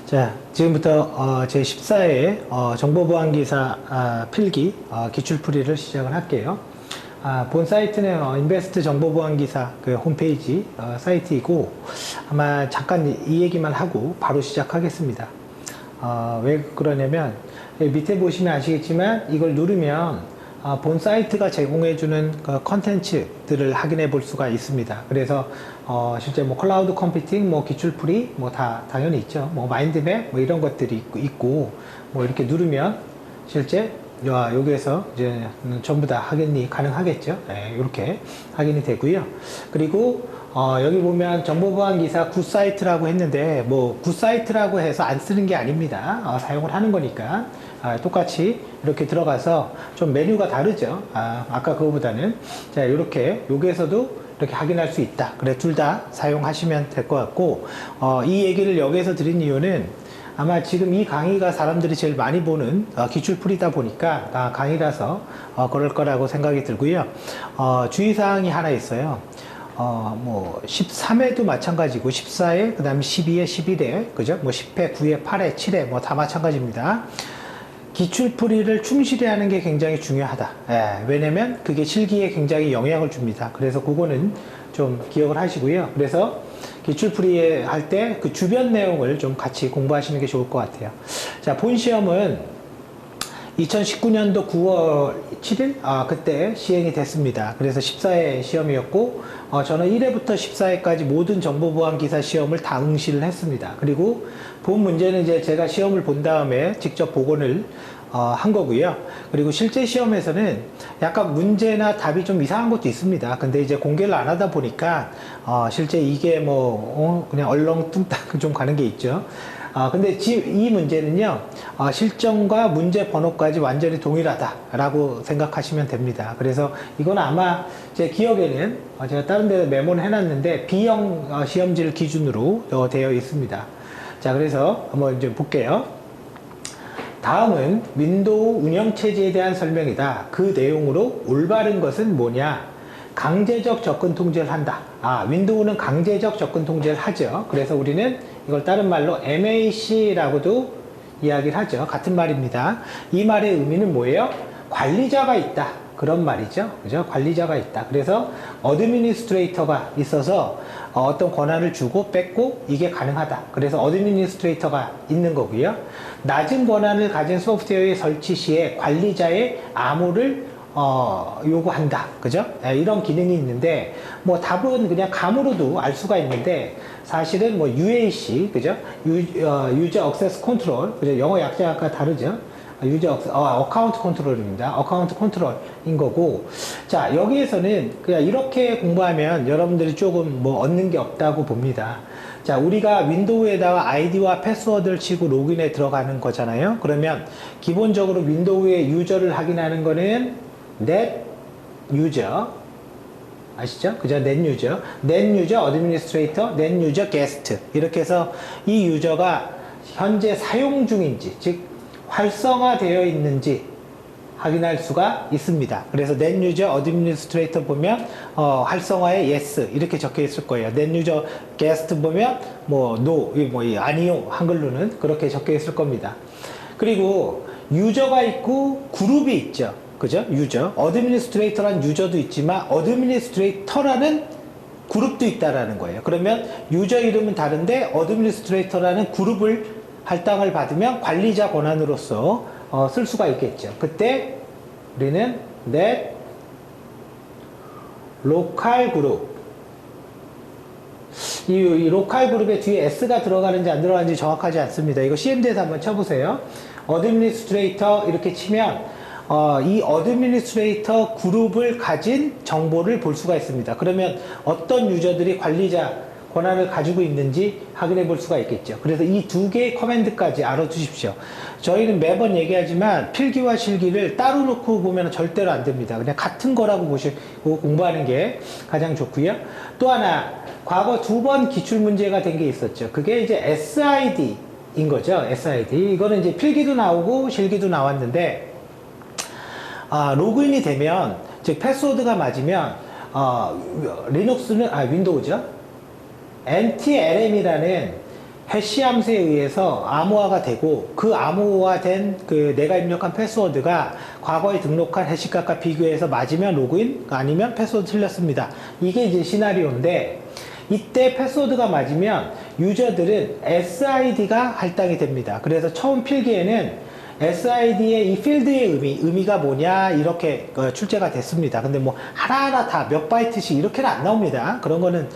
자, 지금부터 제 14회 정보보안기사 필기 기출풀이를 시작을 할게요. 본 사이트는 인베스트 정보보안기사 그 홈페이지 사이트이고, 아마 잠깐 이 얘기만 하고 바로 시작하겠습니다. 왜 그러냐면 밑에 보시면 아시겠지만 이걸 누르면 본 사이트가 제공해주는 그 컨텐츠들을 확인해 볼 수가 있습니다. 그래서 실제 뭐 클라우드 컴퓨팅, 뭐 기출풀이 뭐 다 당연히 있죠. 뭐 마인드맵 뭐 이런 것들이 있고 뭐 이렇게 누르면 실제 여기에서 이제 전부 다 확인이 가능하겠죠. 네, 이렇게 확인이 되고요. 그리고 여기 보면 정보보안기사 굿사이트라고 했는데, 뭐 굿사이트라고 해서 안 쓰는 게 아닙니다. 사용을 하는 거니까 똑같이 이렇게 들어가서 좀 메뉴가 다르죠. 아까 그거보다는. 자, 이렇게 여기에서도 이렇게 확인할 수 있다. 그래, 둘 다 사용하시면 될 것 같고, 이 얘기를 여기에서 드린 이유는 아마 지금 이 강의가 사람들이 제일 많이 보는 기출풀이다 보니까 강의라서 그럴 거라고 생각이 들고요. 주의사항이 하나 있어요. 뭐 13회도 마찬가지고 14회, 그 다음에 12회, 11회, 그죠? 뭐 10회, 9회, 8회, 7회 뭐 다 마찬가지입니다. 기출풀이를 충실히 하는 게 굉장히 중요하다. 왜냐면 그게 실기에 굉장히 영향을 줍니다. 그래서 그거는 좀 기억을 하시고요. 그래서 기출풀이 할 때 그 주변 내용을 좀 같이 공부하시는 게 좋을 것 같아요. 자, 본 시험은 2019년도 9월 7일? 그때 시행이 됐습니다. 그래서 14회 시험이었고, 저는 1회부터 14회까지 모든 정보보안기사 시험을 다 응시를 했습니다. 그리고 본 문제는 이제 제가 시험을 본 다음에 직접 복원을 한 거고요. 그리고 실제 시험에서는 약간 문제나 답이 좀 이상한 것도 있습니다. 근데 이제 공개를 안 하다 보니까 실제 이게 뭐 그냥 얼렁뚱땅 좀 가는 게 있죠. 근데 이 문제는요, 실정과 문제 번호까지 완전히 동일하다라고 생각하시면 됩니다. 그래서 이건 아마 제 기억에는 제가 다른 데 메모를 해놨는데 B형 시험지를 기준으로 되어 있습니다. 자, 그래서 한번 이제 볼게요. 다음은 윈도우 운영체제에 대한 설명이다. 그 내용으로 올바른 것은 뭐냐? 강제적 접근 통제를 한다. 윈도우는 강제적 접근 통제를 하죠. 그래서 우리는 이걸 다른 말로 MAC라고도 이야기를 하죠. 같은 말입니다. 이 말의 의미는 뭐예요? 관리자가 있다. 그런 말이죠. 그죠? 관리자가 있다. 그래서 어드미니스트레이터가 있어서 어떤 권한을 주고 뺏고 이게 가능하다. 그래서 어드미니스트레이터가 있는 거고요. 낮은 권한을 가진 소프트웨어의 설치 시에 관리자의 암호를 요구한다. 그죠? 이런 기능이 있는데, 뭐 답은 그냥 감으로도 알 수가 있는데, 사실은 뭐 UAC, 그죠? 유저 액세스 컨트롤, 그죠? 영어 약자가 다르죠? 어카운트 컨트롤입니다. 어카운트 컨트롤인 거고. 자, 여기에서는 그냥 이렇게 공부하면 여러분들이 조금 뭐 얻는 게 없다고 봅니다. 자, 우리가 윈도우에다가 아이디와 패스워드를 치고 로그인에 들어가는 거잖아요. 그러면 기본적으로 윈도우의 유저를 확인하는 거는 넷 유저. 아시죠? 그죠? 넷 유저, 어드미니스트레이터, 넷 유저, 게스트. 이렇게 해서 이 유저가 현재 사용 중인지, 즉 활성화되어 있는지 확인할 수가 있습니다. 그래서 넷 유저 어드미니스트레이터 보면 활성화에 yes 이렇게 적혀 있을 거예요. 넷 유저 게스트 보면 뭐 no, 아니요 한글로는 그렇게 적혀 있을 겁니다. 그리고 유저가 있고 그룹이 있죠. 그죠? 유저. 어드미니스트레이터라는 유저도 있지만 어드미니스트레이터라는 그룹도 있다라는 거예요. 그러면 유저 이름은 다른데 어드미니스트레이터라는 그룹을 할당을 받으면 관리자 권한으로서 쓸 수가 있겠죠. 그때 우리는 넷 로컬 그룹, 이 로컬 그룹의 뒤에 S가 들어가는지 안 들어가는지 정확하지 않습니다. 이거 CMD에서 한번 쳐보세요. 어드미니스트레이터 이렇게 치면 이 어드미니스트레이터 그룹을 가진 정보를 볼 수가 있습니다. 그러면 어떤 유저들이 관리자 권한을 가지고 있는지 확인해 볼 수가 있겠죠. 그래서 이 두 개의 커맨드까지 알아두십시오. 저희는 매번 얘기하지만 필기와 실기를 따로 놓고 보면 절대로 안 됩니다. 그냥 같은 거라고 보시고 공부하는 게 가장 좋고요. 또 하나, 과거 2번 기출 문제가 된 게 있었죠. 그게 이제 SID인 거죠. SID. 이거는 이제 필기도 나오고 실기도 나왔는데, 로그인이 되면, 즉 패스워드가 맞으면 리눅스는 윈도우죠. NTLM이라는 해시 함수에 의해서 암호화가 되고 그 암호화된 그 내가 입력한 패스워드가 과거에 등록한 해시값과 비교해서 맞으면 로그인, 아니면 패스워드 틀렸습니다. 이게 이제 시나리오인데, 이때 패스워드가 맞으면 유저들은 SID가 할당이 됩니다. 그래서 처음 필기에는 SID의 이 필드의 의미가 뭐냐, 이렇게 출제가 됐습니다. 근데 뭐 하나하나 다 몇 바이트씩 이렇게는 안 나옵니다. 그런 거는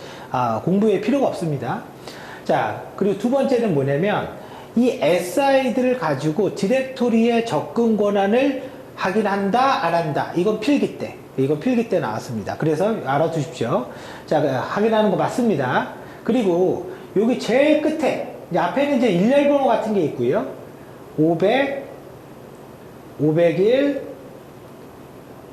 공부에 필요가 없습니다. 자, 그리고 두 번째는 뭐냐면, 이 SID를 가지고 디렉토리의 접근 권한을 확인한다, 안 한다. 이건 필기 때 나왔습니다. 그래서 알아두십시오. 자, 확인하는 거 맞습니다. 그리고 여기 제일 끝에, 이제 앞에는 이제 일렬 번호 같은 게 있고요. 500, 501,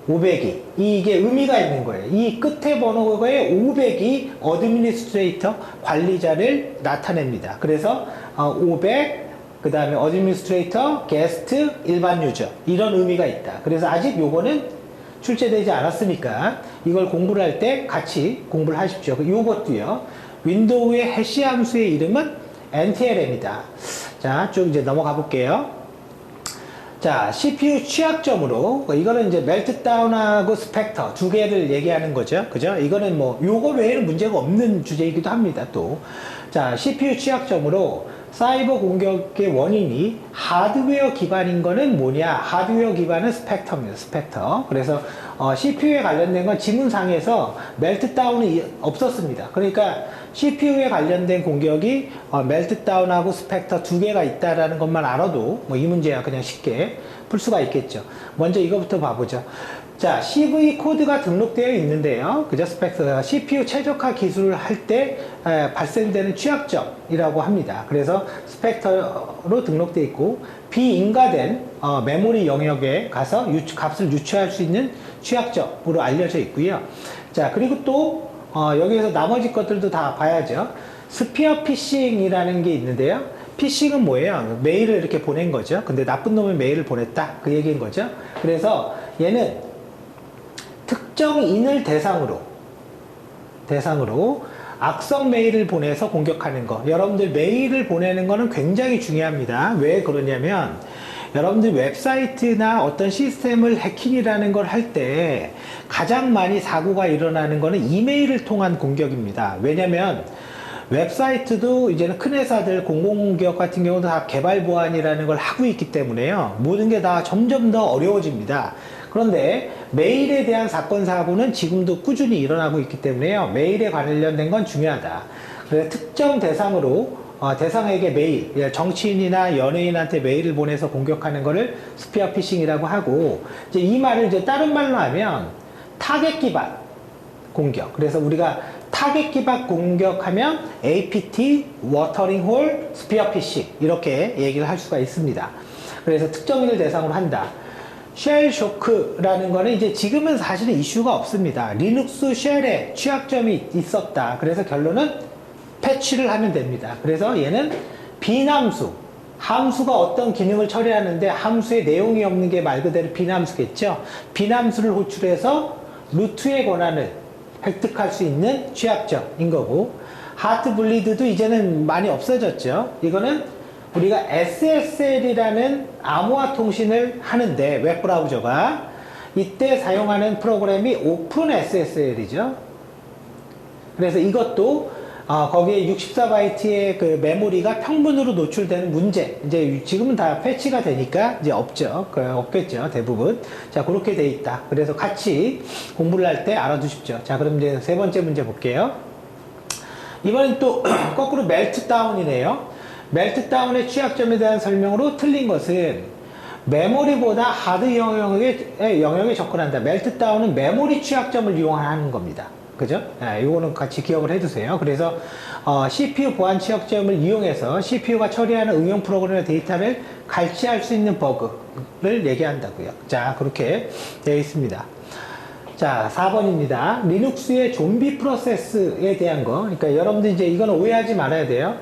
502. 이게 의미가 있는 거예요. 이 끝에 번호에 500이 어드미니스트레이터, 관리자를 나타냅니다. 그래서 500, 그 다음에 어드미니스트레이터, 게스트, 일반 유저, 이런 의미가 있다. 그래서 아직 요거는 출제되지 않았으니까 이걸 공부를 할 때 같이 공부를 하십시오. 요것도요. 윈도우의 해시 함수의 이름은 NTLM이다. 자, 쭉 이제 넘어가 볼게요. 자, CPU 취약점으로, 이거는 이제 멜트다운하고 스펙터 두 개를 얘기하는 거죠. 그죠? 이거는 뭐, 요거 외에는 문제가 없는 주제이기도 합니다, 또. 자, CPU 취약점으로 사이버 공격의 원인이 하드웨어 기반인 거는 뭐냐? 하드웨어 기반은 스펙터입니다, 스펙터. 그래서, CPU에 관련된 건 지문상에서 멜트다운이 없었습니다. 그러니까, CPU에 관련된 공격이 멜트다운하고 스펙터 두 개가 있다라는 것만 알아도 뭐 이 문제야 그냥 쉽게 풀 수가 있겠죠. 먼저 이거부터 봐보죠. 자, CV 코드가 등록되어 있는데요. 그죠? 스펙터가 CPU 최적화 기술을 할 때 발생되는 취약점이라고 합니다. 그래서 스펙터로 등록되어 있고, 비인가된 메모리 영역에 가서 값을 유추할 수 있는 취약점으로 알려져 있고요. 자, 그리고 또 여기에서 나머지 것들도 다 봐야죠. 스피어 피싱이라는 게 있는데요. 피싱은 뭐예요? 메일을 이렇게 보낸 거죠. 근데 나쁜 놈의 메일을 보냈다, 그 얘기인 거죠. 그래서 얘는 특정인을 대상으로 악성 메일을 보내서 공격하는 거. 여러분들 메일을 보내는 거는 굉장히 중요합니다. 왜 그러냐면, 여러분들 웹사이트나 어떤 시스템을 해킹이라는 걸 할 때 가장 많이 사고가 일어나는 거는 이메일을 통한 공격입니다. 왜냐면 웹사이트도 이제는 큰 회사들 공공기업 같은 경우도 다 개발 보안이라는 걸 하고 있기 때문에요. 모든 게 다 점점 더 어려워집니다. 그런데 메일에 대한 사건 사고는 지금도 꾸준히 일어나고 있기 때문에요. 메일에 관련된 건 중요하다. 그래서 특정 대상에게 메일, 정치인이나 연예인한테 메일을 보내서 공격하는 거를 스피어 피싱이라고 하고, 이제 이 말을 이제 다른 말로 하면 타겟 기반 공격. 그래서 우리가 타겟 기반 공격하면 APT, 워터링 홀, 스피어 피싱, 이렇게 얘기를 할 수가 있습니다. 그래서 특정인을 대상으로 한다. 쉘 쇼크라는 거는 이제 지금은 사실은 이슈가 없습니다. 리눅스 쉘에 취약점이 있었다. 그래서 결론은 패치를 하면 됩니다. 그래서 얘는 빈함수, 함수가 어떤 기능을 처리하는데 함수에 내용이 없는 게 말 그대로 빈함수겠죠. 빈함수를 호출해서 루트의 권한을 획득할 수 있는 취약점인 거고, 하트 블리드도 이제는 많이 없어졌죠. 이거는 우리가 SSL이라는 암호화 통신을 하는데, 웹브라우저가 이때 사용하는 프로그램이 오픈 SSL이죠. 그래서 이것도 거기에 64바이트의 그 메모리가 평분으로 노출되는 문제, 이제 지금은 다 패치가 되니까 이제 없겠죠, 대부분. 자, 그렇게 돼 있다. 그래서 같이 공부를 할 때 알아두십시오. 자, 그럼 이제 세 번째 문제 볼게요. 이번엔 또 거꾸로 멜트다운이네요. 멜트다운의 취약점에 대한 설명으로 틀린 것은 메모리보다 하드 영역에 접근한다. 멜트다운은 메모리 취약점을 이용하는 겁니다. 그죠? 이거는 같이 기억을 해두세요. 그래서 CPU 보안 취약점을 이용해서 CPU가 처리하는 응용 프로그램의 데이터를 갈취할 수 있는 버그를 얘기한다고요. 자, 그렇게 되어 있습니다. 자, 4번입니다. 리눅스의 좀비 프로세스에 대한 거. 그러니까 여러분들 이제 이거는 오해하지 말아야 돼요.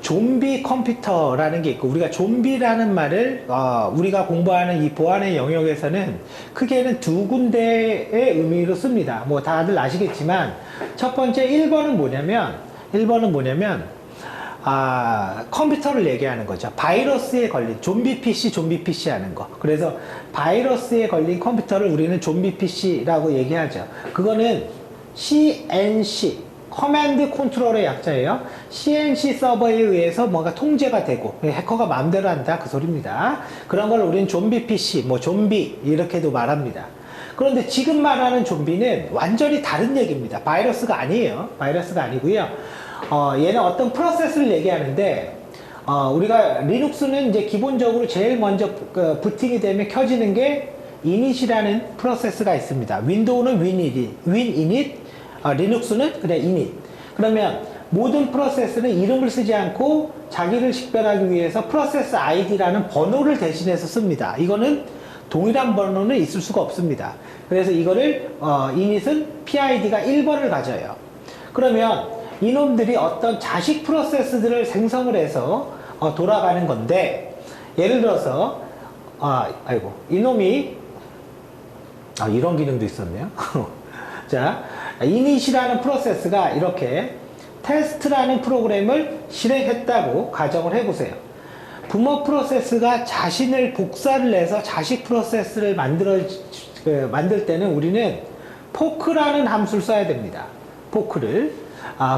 좀비 컴퓨터라는 게 있고, 우리가 좀비라는 말을 우리가 공부하는 이 보안의 영역에서는 크게는 두 군데의 의미로 씁니다. 뭐 다들 아시겠지만, 첫 번째 1번은 뭐냐면 컴퓨터를 얘기하는 거죠. 바이러스에 걸린 좀비 PC 하는 거. 그래서 바이러스에 걸린 컴퓨터를 우리는 좀비 PC라고 얘기하죠. 그거는 CNC, 커맨드 컨트롤의 약자예요. CNC 서버에 의해서 뭔가 통제가 되고 해커가 마음대로 한다 그 소리입니다. 그런 걸 우리는 좀비 PC, 뭐 좀비 이렇게도 말합니다. 그런데 지금 말하는 좀비는 완전히 다른 얘기입니다. 바이러스가 아니에요. 바이러스가 아니고요. 얘는 어떤 프로세스를 얘기하는데, 우리가 리눅스는 이제 기본적으로 제일 먼저 부팅이 되면 켜지는 게 init이라는 프로세스가 있습니다. 윈도우는 wininit, 리눅스는 그냥 init. 그러면 모든 프로세스는 이름을 쓰지 않고 자기를 식별하기 위해서 프로세스 ID라는 번호를 대신해서 씁니다. 이거는 동일한 번호는 있을 수가 없습니다. 그래서 이거를 init은 PID가 1번을 가져요. 그러면 이놈들이 어떤 자식 프로세스들을 생성을 해서 돌아가는 건데, 예를 들어서 이놈이 이런 기능도 있었네요. 자, init이라는 프로세스가 이렇게 테스트라는 프로그램을 실행했다고 가정을 해보세요. 부모 프로세스가 자신을 복사를 해서 자식 프로세스를 만들 때는 우리는 포크라는 함수를 써야 됩니다. 포크를.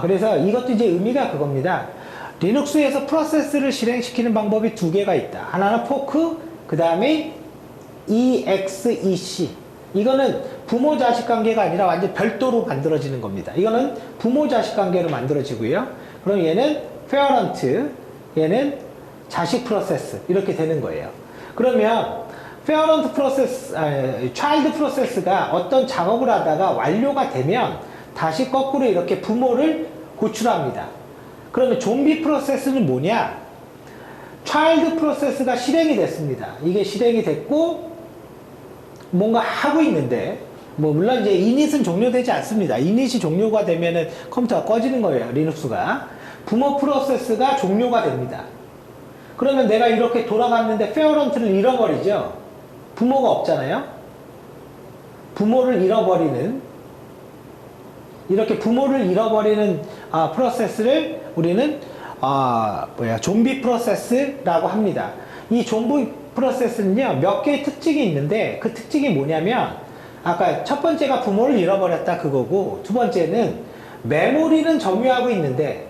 그래서 이것도 이제 의미가 그겁니다. 리눅스에서 프로세스를 실행시키는 방법이 두 개가 있다. 하나는 포크, 그 다음에 exec. 이거는 부모 자식 관계가 아니라 완전 별도로 만들어지는 겁니다. 이거는 부모 자식 관계로 만들어지고요. 그럼 얘는 parent, 얘는 자식 프로세스 이렇게 되는 거예요. 그러면 parent 프로세스, child 프로세스가 어떤 작업을 하다가 완료가 되면 다시 거꾸로 이렇게 부모를 호출합니다. 그러면 좀비 프로세스는 뭐냐? child 프로세스가 실행이 됐습니다. 이게 실행이 됐고 뭔가 하고 있는데, 물론 이제 init은 종료되지 않습니다. init이 종료가 되면은 컴퓨터가 꺼지는 거예요. 리눅스가. 부모 프로세스가 종료가 됩니다. 그러면 내가 이렇게 돌아갔는데 parent를 잃어버리죠. 부모가 없잖아요. 부모를 잃어버리는, 이렇게 부모를 잃어버리는 프로세스를 우리는 좀비 프로세스라고 합니다. 이 좀비 프로세스는요, 몇 개의 특징이 있는데, 그 특징이 뭐냐면, 아까 첫 번째가 부모를 잃어버렸다 그거고, 두 번째는 메모리는 점유하고 있는데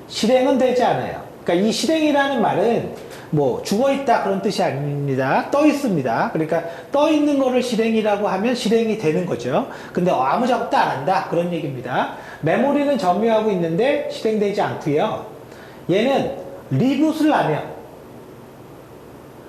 실행은 되지 않아요. 그러니까 이 실행이라는 말은 뭐 죽어있다 그런 뜻이 아닙니다. 떠 있습니다. 그러니까 떠 있는 거를 실행이라고 하면 실행이 되는 거죠. 근데 아무 작업도 안 한다 그런 얘기입니다. 메모리는 점유하고 있는데 실행되지 않고요. 얘는 리부트를 하면,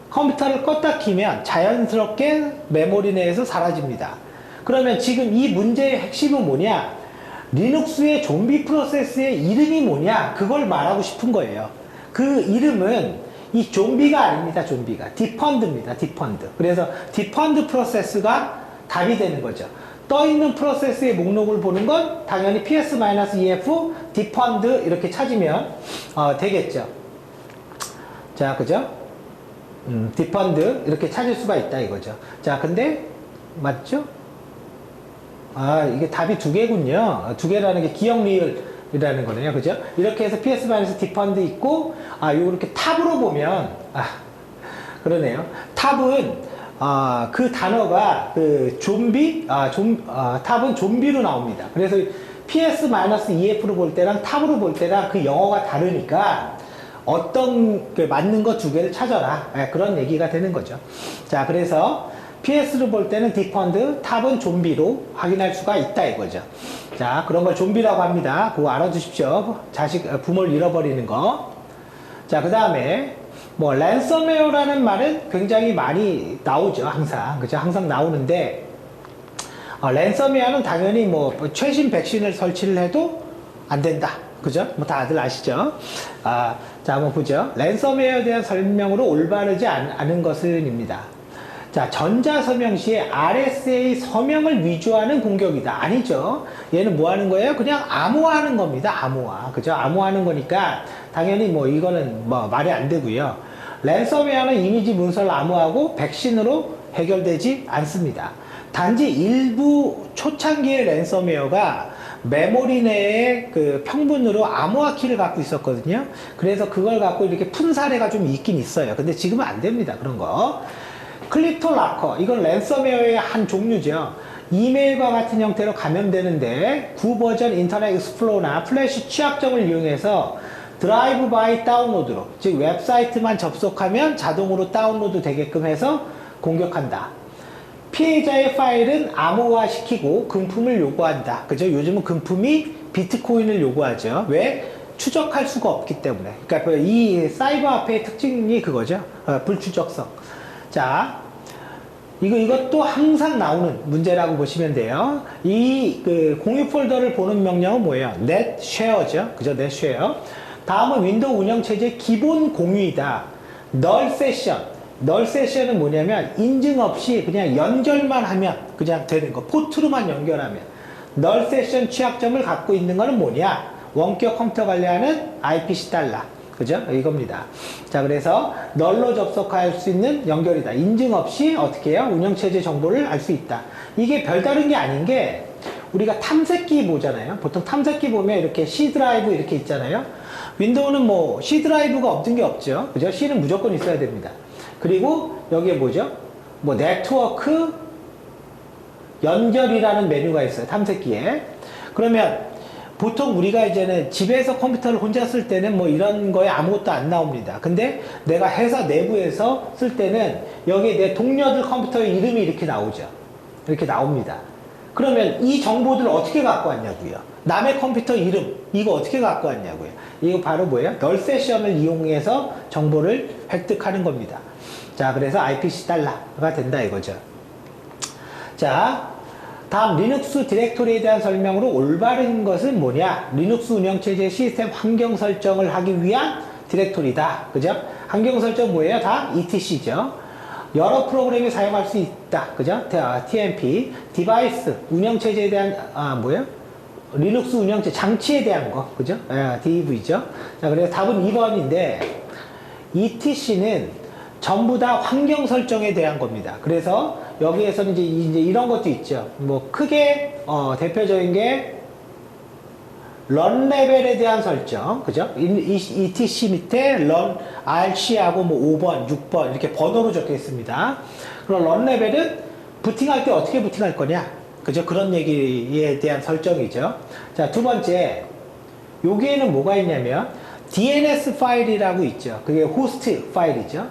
컴퓨터를 껐다 키면 자연스럽게 메모리 내에서 사라집니다. 그러면 지금 이 문제의 핵심은 뭐냐? 리눅스의 좀비 프로세스의 이름이 뭐냐? 그걸 말하고 싶은 거예요. 그 이름은 이 좀비가 아닙니다. 좀비가 디펀드입니다. 디펀드. 그래서 디펀드 프로세스가 답이 되는 거죠. 떠 있는 프로세스의 목록을 보는 건 당연히 ps-ef 디펀드 이렇게 찾으면 되겠죠. 자, 그죠? 디펀드 이렇게 찾을 수가 있다 이거죠. 자, 근데 맞죠? 이게 답이 두 개군요. 두 개라는 게 기억 리을이라는 거네요. 그죠? 이렇게 해서 ps-디펀드 있고, 요렇게 탑으로 보면, 그러네요. 탑은, 그 단어가, 그, 좀비, 탑은 좀비로 나옵니다. 그래서 ps-ef로 볼 때랑 탑으로 볼 때랑 그 영어가 다르니까, 어떤, 맞는 거 두 개를 찾아라. 그런 얘기가 되는 거죠. 자, 그래서, PS를 볼 때는 디펀드, 탑은 좀비로 확인할 수가 있다 이거죠. 자, 그런 걸 좀비라고 합니다. 그거 알아두십시오. 부모를 잃어버리는 거. 자, 그 다음에 뭐 랜섬웨어라는 말은 굉장히 많이 나오죠. 항상. 그죠? 항상 나오는데 랜섬웨어는 당연히 뭐 최신 백신을 설치를 해도 안 된다. 그죠? 뭐 다들 아시죠? 자, 한번 보죠. 랜섬웨어에 대한 설명으로 올바르지 않은 것은입니다. 자, 전자서명 시에 RSA 서명을 위조하는 공격이다. 아니죠. 얘는 뭐 하는 거예요? 그냥 암호화하는 겁니다. 암호화. 그죠? 암호화하는 거니까 당연히 뭐 이거는 뭐 말이 안 되고요. 랜섬웨어는 이미지 문서를 암호하고 백신으로 해결되지 않습니다. 단지 일부 초창기의 랜섬웨어가 메모리 내에 그 평분으로 암호화 키를 갖고 있었거든요. 그래서 그걸 갖고 이렇게 푼 사례가 좀 있긴 있어요. 근데 지금은 안 됩니다. 그런 거. 클립토 락커. 이건 랜섬웨어의 한 종류죠. 이메일과 같은 형태로 감염되는데 구버전 인터넷 익스플로러나 플래시 취약점을 이용해서 드라이브 바이 다운로드로, 즉 웹사이트만 접속하면 자동으로 다운로드 되게끔 해서 공격한다. 피해자의 파일은 암호화 시키고 금품을 요구한다. 그죠? 요즘은 금품이 비트코인을 요구하죠. 왜? 추적할 수가 없기 때문에. 그러니까 이 사이버 화폐의 특징이 그거죠. 불추적성. 자, 이것도 항상 나오는 문제라고 보시면 돼요. 그 공유 폴더를 보는 명령은 뭐예요? net share죠. 그죠? net share. 다음은 윈도우 운영체제 기본 공유이다. null session. null session은 뭐냐면 인증 없이 그냥 연결만 하면 그냥 되는 거. 포트로만 연결하면. null session 취약점을 갖고 있는 거는 뭐냐? 원격 컴퓨터 관리하는 IPC 달러. 그죠? 이겁니다. 자, 그래서 널로 접속할 수 있는 연결이다. 인증 없이 어떻게 해요? 운영체제 정보를 알 수 있다. 이게 별다른 게 아닌 게 우리가 탐색기 보잖아요. 보통 탐색기 보면 이렇게 C 드라이브 이렇게 있잖아요. 윈도우는 뭐 C 드라이브가 없는 게 없죠. 그죠? C는 무조건 있어야 됩니다. 그리고 여기에 뭐죠? 뭐 네트워크 연결이라는 메뉴가 있어요. 탐색기에. 그러면 보통 우리가 이제는 집에서 컴퓨터를 혼자 쓸 때는 뭐 이런 거에 아무것도 안 나옵니다. 근데 내가 회사 내부에서 쓸 때는 여기에 내 동료들 컴퓨터의 이름이 이렇게 나오죠. 이렇게 나옵니다. 그러면 이 정보들을 어떻게 갖고 왔냐고요? 남의 컴퓨터 이름, 이거 어떻게 갖고 왔냐고요? 이거 바로 뭐예요? 널 세션을 이용해서 정보를 획득하는 겁니다. 자, 그래서 IPC 달러가 된다 이거죠. 자, 다음 리눅스 디렉토리에 대한 설명으로 올바른 것은 뭐냐? 리눅스 운영체제 시스템 환경 설정을 하기 위한 디렉토리다. 그죠? 환경 설정 뭐예요? 다 ETC죠. 여러 프로그램이 사용할 수 있다. 그죠? TMP, 디바이스, 운영체제에 대한, 뭐예요? 리눅스 운영체, 장치에 대한 거. 그죠? DEV죠. 자, 그래서 답은 2번인데, ETC는 전부 다 환경 설정에 대한 겁니다. 그래서 여기에서는 이제 이런 것도 있죠. 뭐 크게 대표적인 게 런 레벨에 대한 설정, 그죠? ETC 밑에 런 RC하고 뭐 5번, 6번 이렇게 번호로 적혀 있습니다. 그럼 런 레벨은 부팅할 때 어떻게 부팅할 거냐, 그죠? 그런 얘기에 대한 설정이죠. 자, 두 번째, 여기에는 뭐가 있냐면 DNS 파일이라고 있죠. 그게 호스트 파일이죠.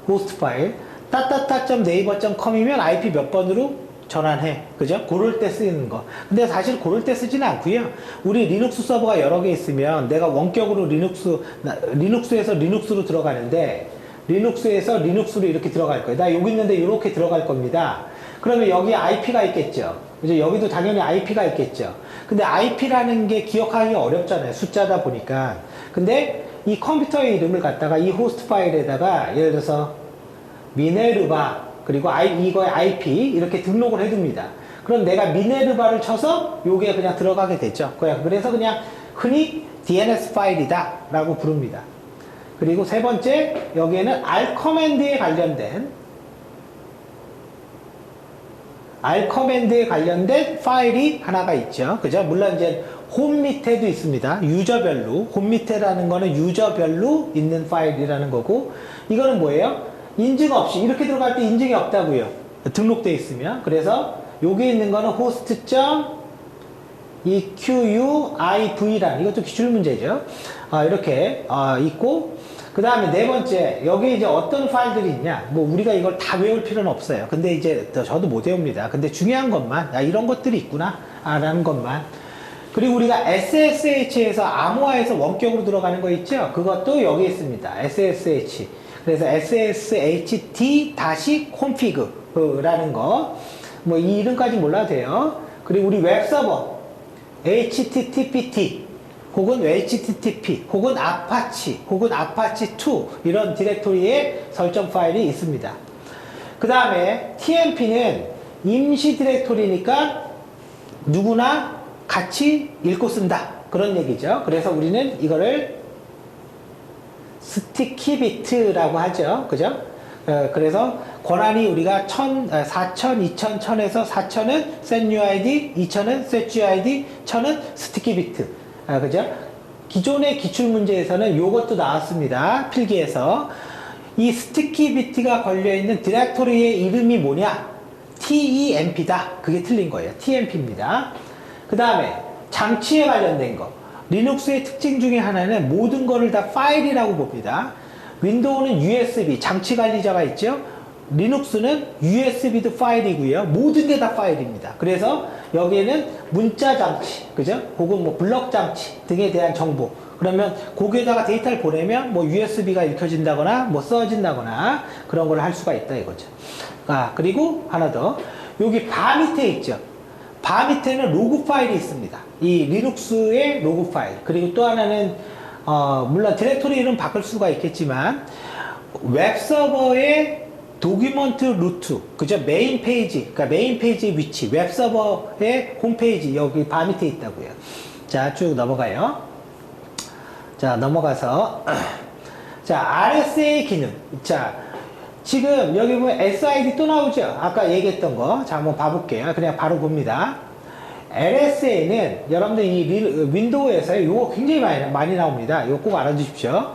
호스트 파일 따따따.naver.com이면 IP 몇 번으로 전환해. 그죠? 고를 때 쓰이는 거. 근데 사실 고를 때 쓰지는 않고요. 우리 리눅스 서버가 여러 개 있으면 내가 원격으로 리눅스에서 리눅스로 들어가는데 리눅스에서 리눅스로 이렇게 들어갈 거예요. 나 여기 있는데 이렇게 들어갈 겁니다. 그러면 여기에 IP가 있겠죠. 그죠? 여기도 당연히 IP가 있겠죠. 근데 IP라는 게 기억하기 어렵잖아요. 숫자다 보니까. 근데 이 컴퓨터의 이름을 갖다가 이 호스트 파일에다가 예를 들어서 미네르바 그리고 이거의 IP 이렇게 등록을 해둡니다. 그럼 내가 미네르바를 쳐서 요게 그냥 들어가게 되죠. 그래서 그냥 흔히 DNS 파일이다 라고 부릅니다. 그리고 세 번째, 여기에는 R 커맨드에 관련된 파일이 하나가 있죠. 그죠? 물론 이제 홈 밑에도 있습니다. 유저별로. 홈 밑에라는 거는 유저별로 있는 파일이라는 거고, 이거는 뭐예요? 인증 없이, 이렇게 들어갈 때 인증이 없다고요. 등록되어 있으면. 그래서 여기 있는 거는 host.equv라는, 이것도 기출문제죠. 이렇게 있고, 그 다음에 네 번째, 여기 이제 어떤 파일들이 있냐. 뭐 우리가 이걸 다 외울 필요는 없어요. 근데 이제 저도 못 외웁니다. 근데 중요한 것만, 이런 것들이 있구나 라는 것만. 그리고 우리가 SSH에서 암호화해서 원격으로 들어가는 거 있죠? 그것도 여기 있습니다. SSH. 그래서 SSHD-config라는 거. 뭐 이 이름까지 몰라도 돼요. 그리고 우리 웹서버 HTTPT 혹은 HTTP 혹은 아파치 혹은 아파치2 이런 디렉토리의 설정 파일이 있습니다. 그 다음에 TMP는 임시 디렉토리니까 누구나 같이 읽고 쓴다. 그런 얘기죠. 그래서 우리는 이거를 스티키 비트라고 하죠. 그죠? 그래서 권한이 우리가 4000, 2000, 1000에서 4000은 setUID, 2000은 setUID, 1000은 스티키 비트. 그죠? 기존의 기출 문제에서는 요것도 나왔습니다. 필기에서. 이 스티키 비트가 걸려있는 디렉토리의 이름이 뭐냐? TEMP다. 그게 틀린 거예요. TMP입니다. 그 다음에 장치에 관련된 거. 리눅스의 특징 중에 하나는 모든 거를 다 파일이라고 봅니다. 윈도우는 USB, 장치 관리자가 있죠. 리눅스는 USB도 파일이고요. 모든 게 다 파일입니다. 그래서 여기에는 문자 장치, 그죠? 혹은 뭐 블럭 장치 등에 대한 정보. 그러면 거기에다가 데이터를 보내면 뭐 USB가 읽혀진다거나 뭐 써진다거나 그런 걸 할 수가 있다 이거죠. 그리고 하나 더. 여기 바 밑에 있죠. 바 밑에는 로그 파일이 있습니다. 이 리눅스의 로그 파일. 그리고 또 하나는 물론 디렉토리 이름 바꿀 수가 있겠지만 웹서버의 도큐먼트 루트, 그죠? 메인 페이지, 그러니까 메인 페이지 위치, 웹서버의 홈페이지 여기 바 밑에 있다고요. 자, 쭉 넘어가요. 자, 넘어가서 자, RSA 기능. 자, 지금 여기 보면 SID 또 나오죠? 아까 얘기했던 거. 자, 한번 봐볼게요. 그냥 바로 봅니다. LSA는 여러분들 이 윈도우에서 이거 굉장히 많이 나옵니다. 이거 꼭 알아두십시오.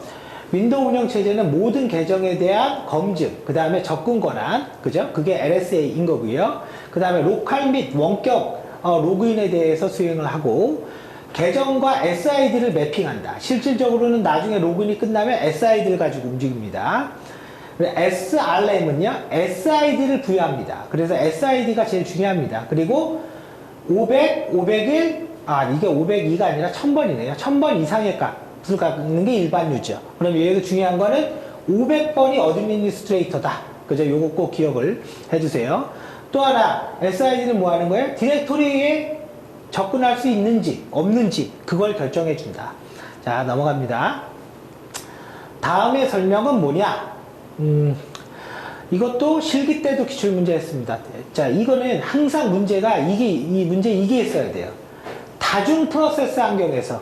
윈도우 운영체제는 모든 계정에 대한 검증, 그 다음에 접근 권한, 그죠? 그게 LSA인 거고요. 그 다음에 로컬 및 원격 로그인에 대해서 수행을 하고, 계정과 SID를 매핑한다. 실질적으로는 나중에 로그인이 끝나면 SID를 가지고 움직입니다. SRM은요, SID를 부여합니다. 그래서 SID가 제일 중요합니다. 그리고 500, 501, 이게 502가 아니라 1000번이네요. 1000번 이상의 값을 갖는 게 일반 유저. 그럼 여기서 중요한 거는 500번이 어드미니스트레이터다. 그죠? 요거 꼭 기억을 해주세요. 또 하나, SID는 뭐 하는 거예요? 디렉토리에 접근할 수 있는지, 없는지, 그걸 결정해 준다. 자, 넘어갑니다. 다음의 설명은 뭐냐? 이것도 실기 때도 기출문제였습니다. 자, 이거는 항상 문제가 이 문제 이게 있어야 돼요. 다중 프로세스 환경에서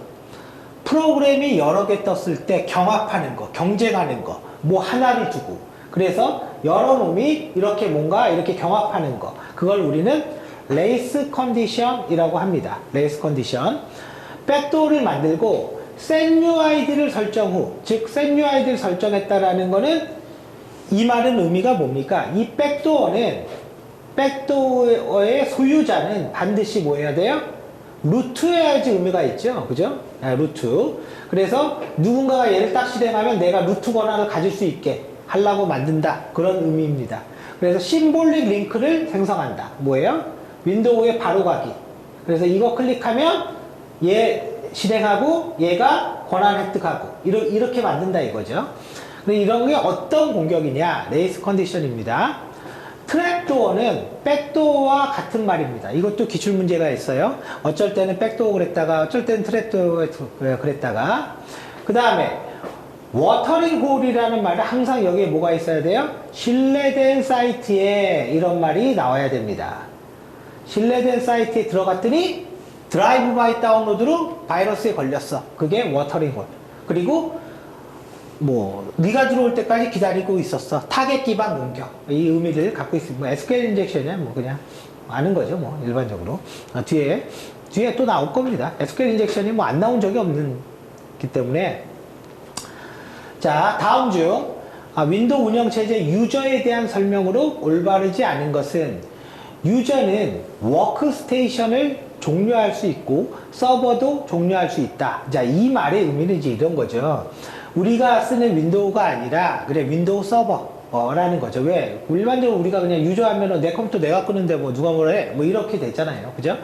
프로그램이 여러 개 떴을 때 경합하는 거, 경쟁하는 거, 뭐 하나를 두고. 그래서 여러 놈이 이렇게 뭔가 이렇게 경합하는 거. 그걸 우리는 레이스 컨디션이라고 합니다. 레이스 컨디션. 백도어를 만들고 setUID를 설정 후, 즉 setUID를 설정했다라는 거는 이 말은 의미가 뭡니까? 이 백도어의 소유자는 반드시 뭐 해야 돼요? 루트해야지 의미가 있죠. 그죠? 루트. 그래서 누군가가 얘를 딱 실행하면 내가 루트 권한을 가질 수 있게 하려고 만든다. 그런 의미입니다. 그래서 심볼릭 링크를 생성한다. 뭐예요? 윈도우에 바로 가기. 그래서 이거 클릭하면 얘 실행하고 얘가 권한 획득하고 이렇게 만든다 이거죠. 근데 이런 게 어떤 공격이냐? 레이스 컨디션입니다. 트랩도어는 백도어와 같은 말입니다. 이것도 기출문제가 있어요. 어쩔 때는 백도어 그랬다가 어쩔 때는 트랩도어 그랬다가. 그 다음에 워터링 홀이라는 말은 항상 여기에 뭐가 있어야 돼요? 신뢰된 사이트에 이런 말이 나와야 됩니다. 신뢰된 사이트에 들어갔더니 드라이브 바이 다운로드로 바이러스에 걸렸어. 그게 워터링 홀. 그리고 뭐 네가 들어올 때까지 기다리고 있었어. 타겟 기반 공격. 이 의미를 갖고 있습니다. 뭐 SQL 인젝션이야 뭐 그냥 아는 거죠. 뭐 일반적으로. 뒤에 또 나올 겁니다. SQL 인젝션이 뭐 안 나온 적이 없기 때문에. 자, 다음 중 윈도우 운영체제 유저에 대한 설명으로 올바르지 않은 것은, 유저는 워크스테이션을 종료할 수 있고 서버도 종료할 수 있다. 자, 이 말의 의미는 이제 이런 거죠. 우리가 쓰는 윈도우가 아니라 그래 윈도우 서버라는 거죠. 왜? 일반적으로 우리가 그냥 유저 하면은 내 컴퓨터 내가 끄는데 뭐 누가 뭐라 해? 뭐 이렇게 됐잖아요. 그죠?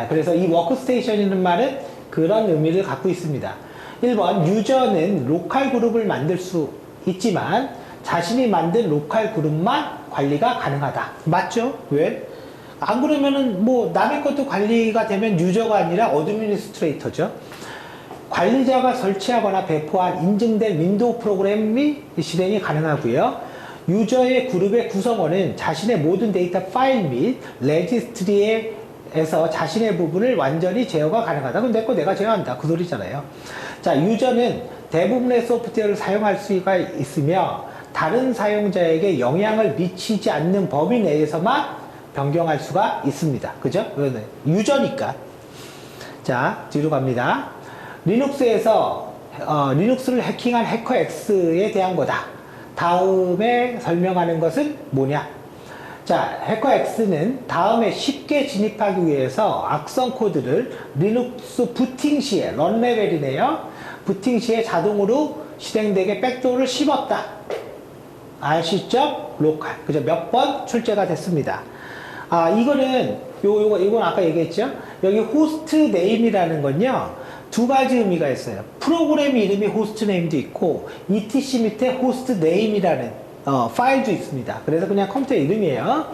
그래서 이 워크스테이션이라는 말은 그런 의미를 갖고 있습니다. 1번, 유저는 로컬 그룹을 만들 수 있지만 자신이 만든 로컬 그룹만 관리가 가능하다. 맞죠? 왜? 안 그러면은 뭐 남의 것도 관리가 되면 유저가 아니라 어드미니스트레이터죠. 관리자가 설치하거나 배포한 인증된 윈도우 프로그램이 실행이 가능하고요. 유저의 그룹의 구성원은 자신의 모든 데이터 파일 및 레지스트리에서 자신의 부분을 완전히 제어가 가능하다. 그럼 내 거 내가 제어한다. 그 소리잖아요. 자, 유저는 대부분의 소프트웨어를 사용할 수가 있으며 다른 사용자에게 영향을 미치지 않는 범위 내에서만 변경할 수가 있습니다. 그죠? 유저니까. 자, 뒤로 갑니다. 리눅스에서 리눅스를 해킹한 해커 X에 대한 거다. 다음에 설명하는 것은 뭐냐? 자, 해커 X는 다음에 쉽게 진입하기 위해서 악성 코드를 리눅스 부팅 시에, 런 레벨이네요. 부팅 시에 자동으로 실행되게 백도어를 씹었다. 아시죠? 로컬. 그죠? 몇 번 출제가 됐습니다. 아, 이거는, 이건 아까 얘기했죠? 여기 호스트 네임이라는 건요, 두 가지 의미가 있어요. 프로그램 이름이 호스트 네임도 있고, etc 밑에 호스트 네임이라는 파일도 있습니다. 그래서 그냥 컴퓨터 이름이에요.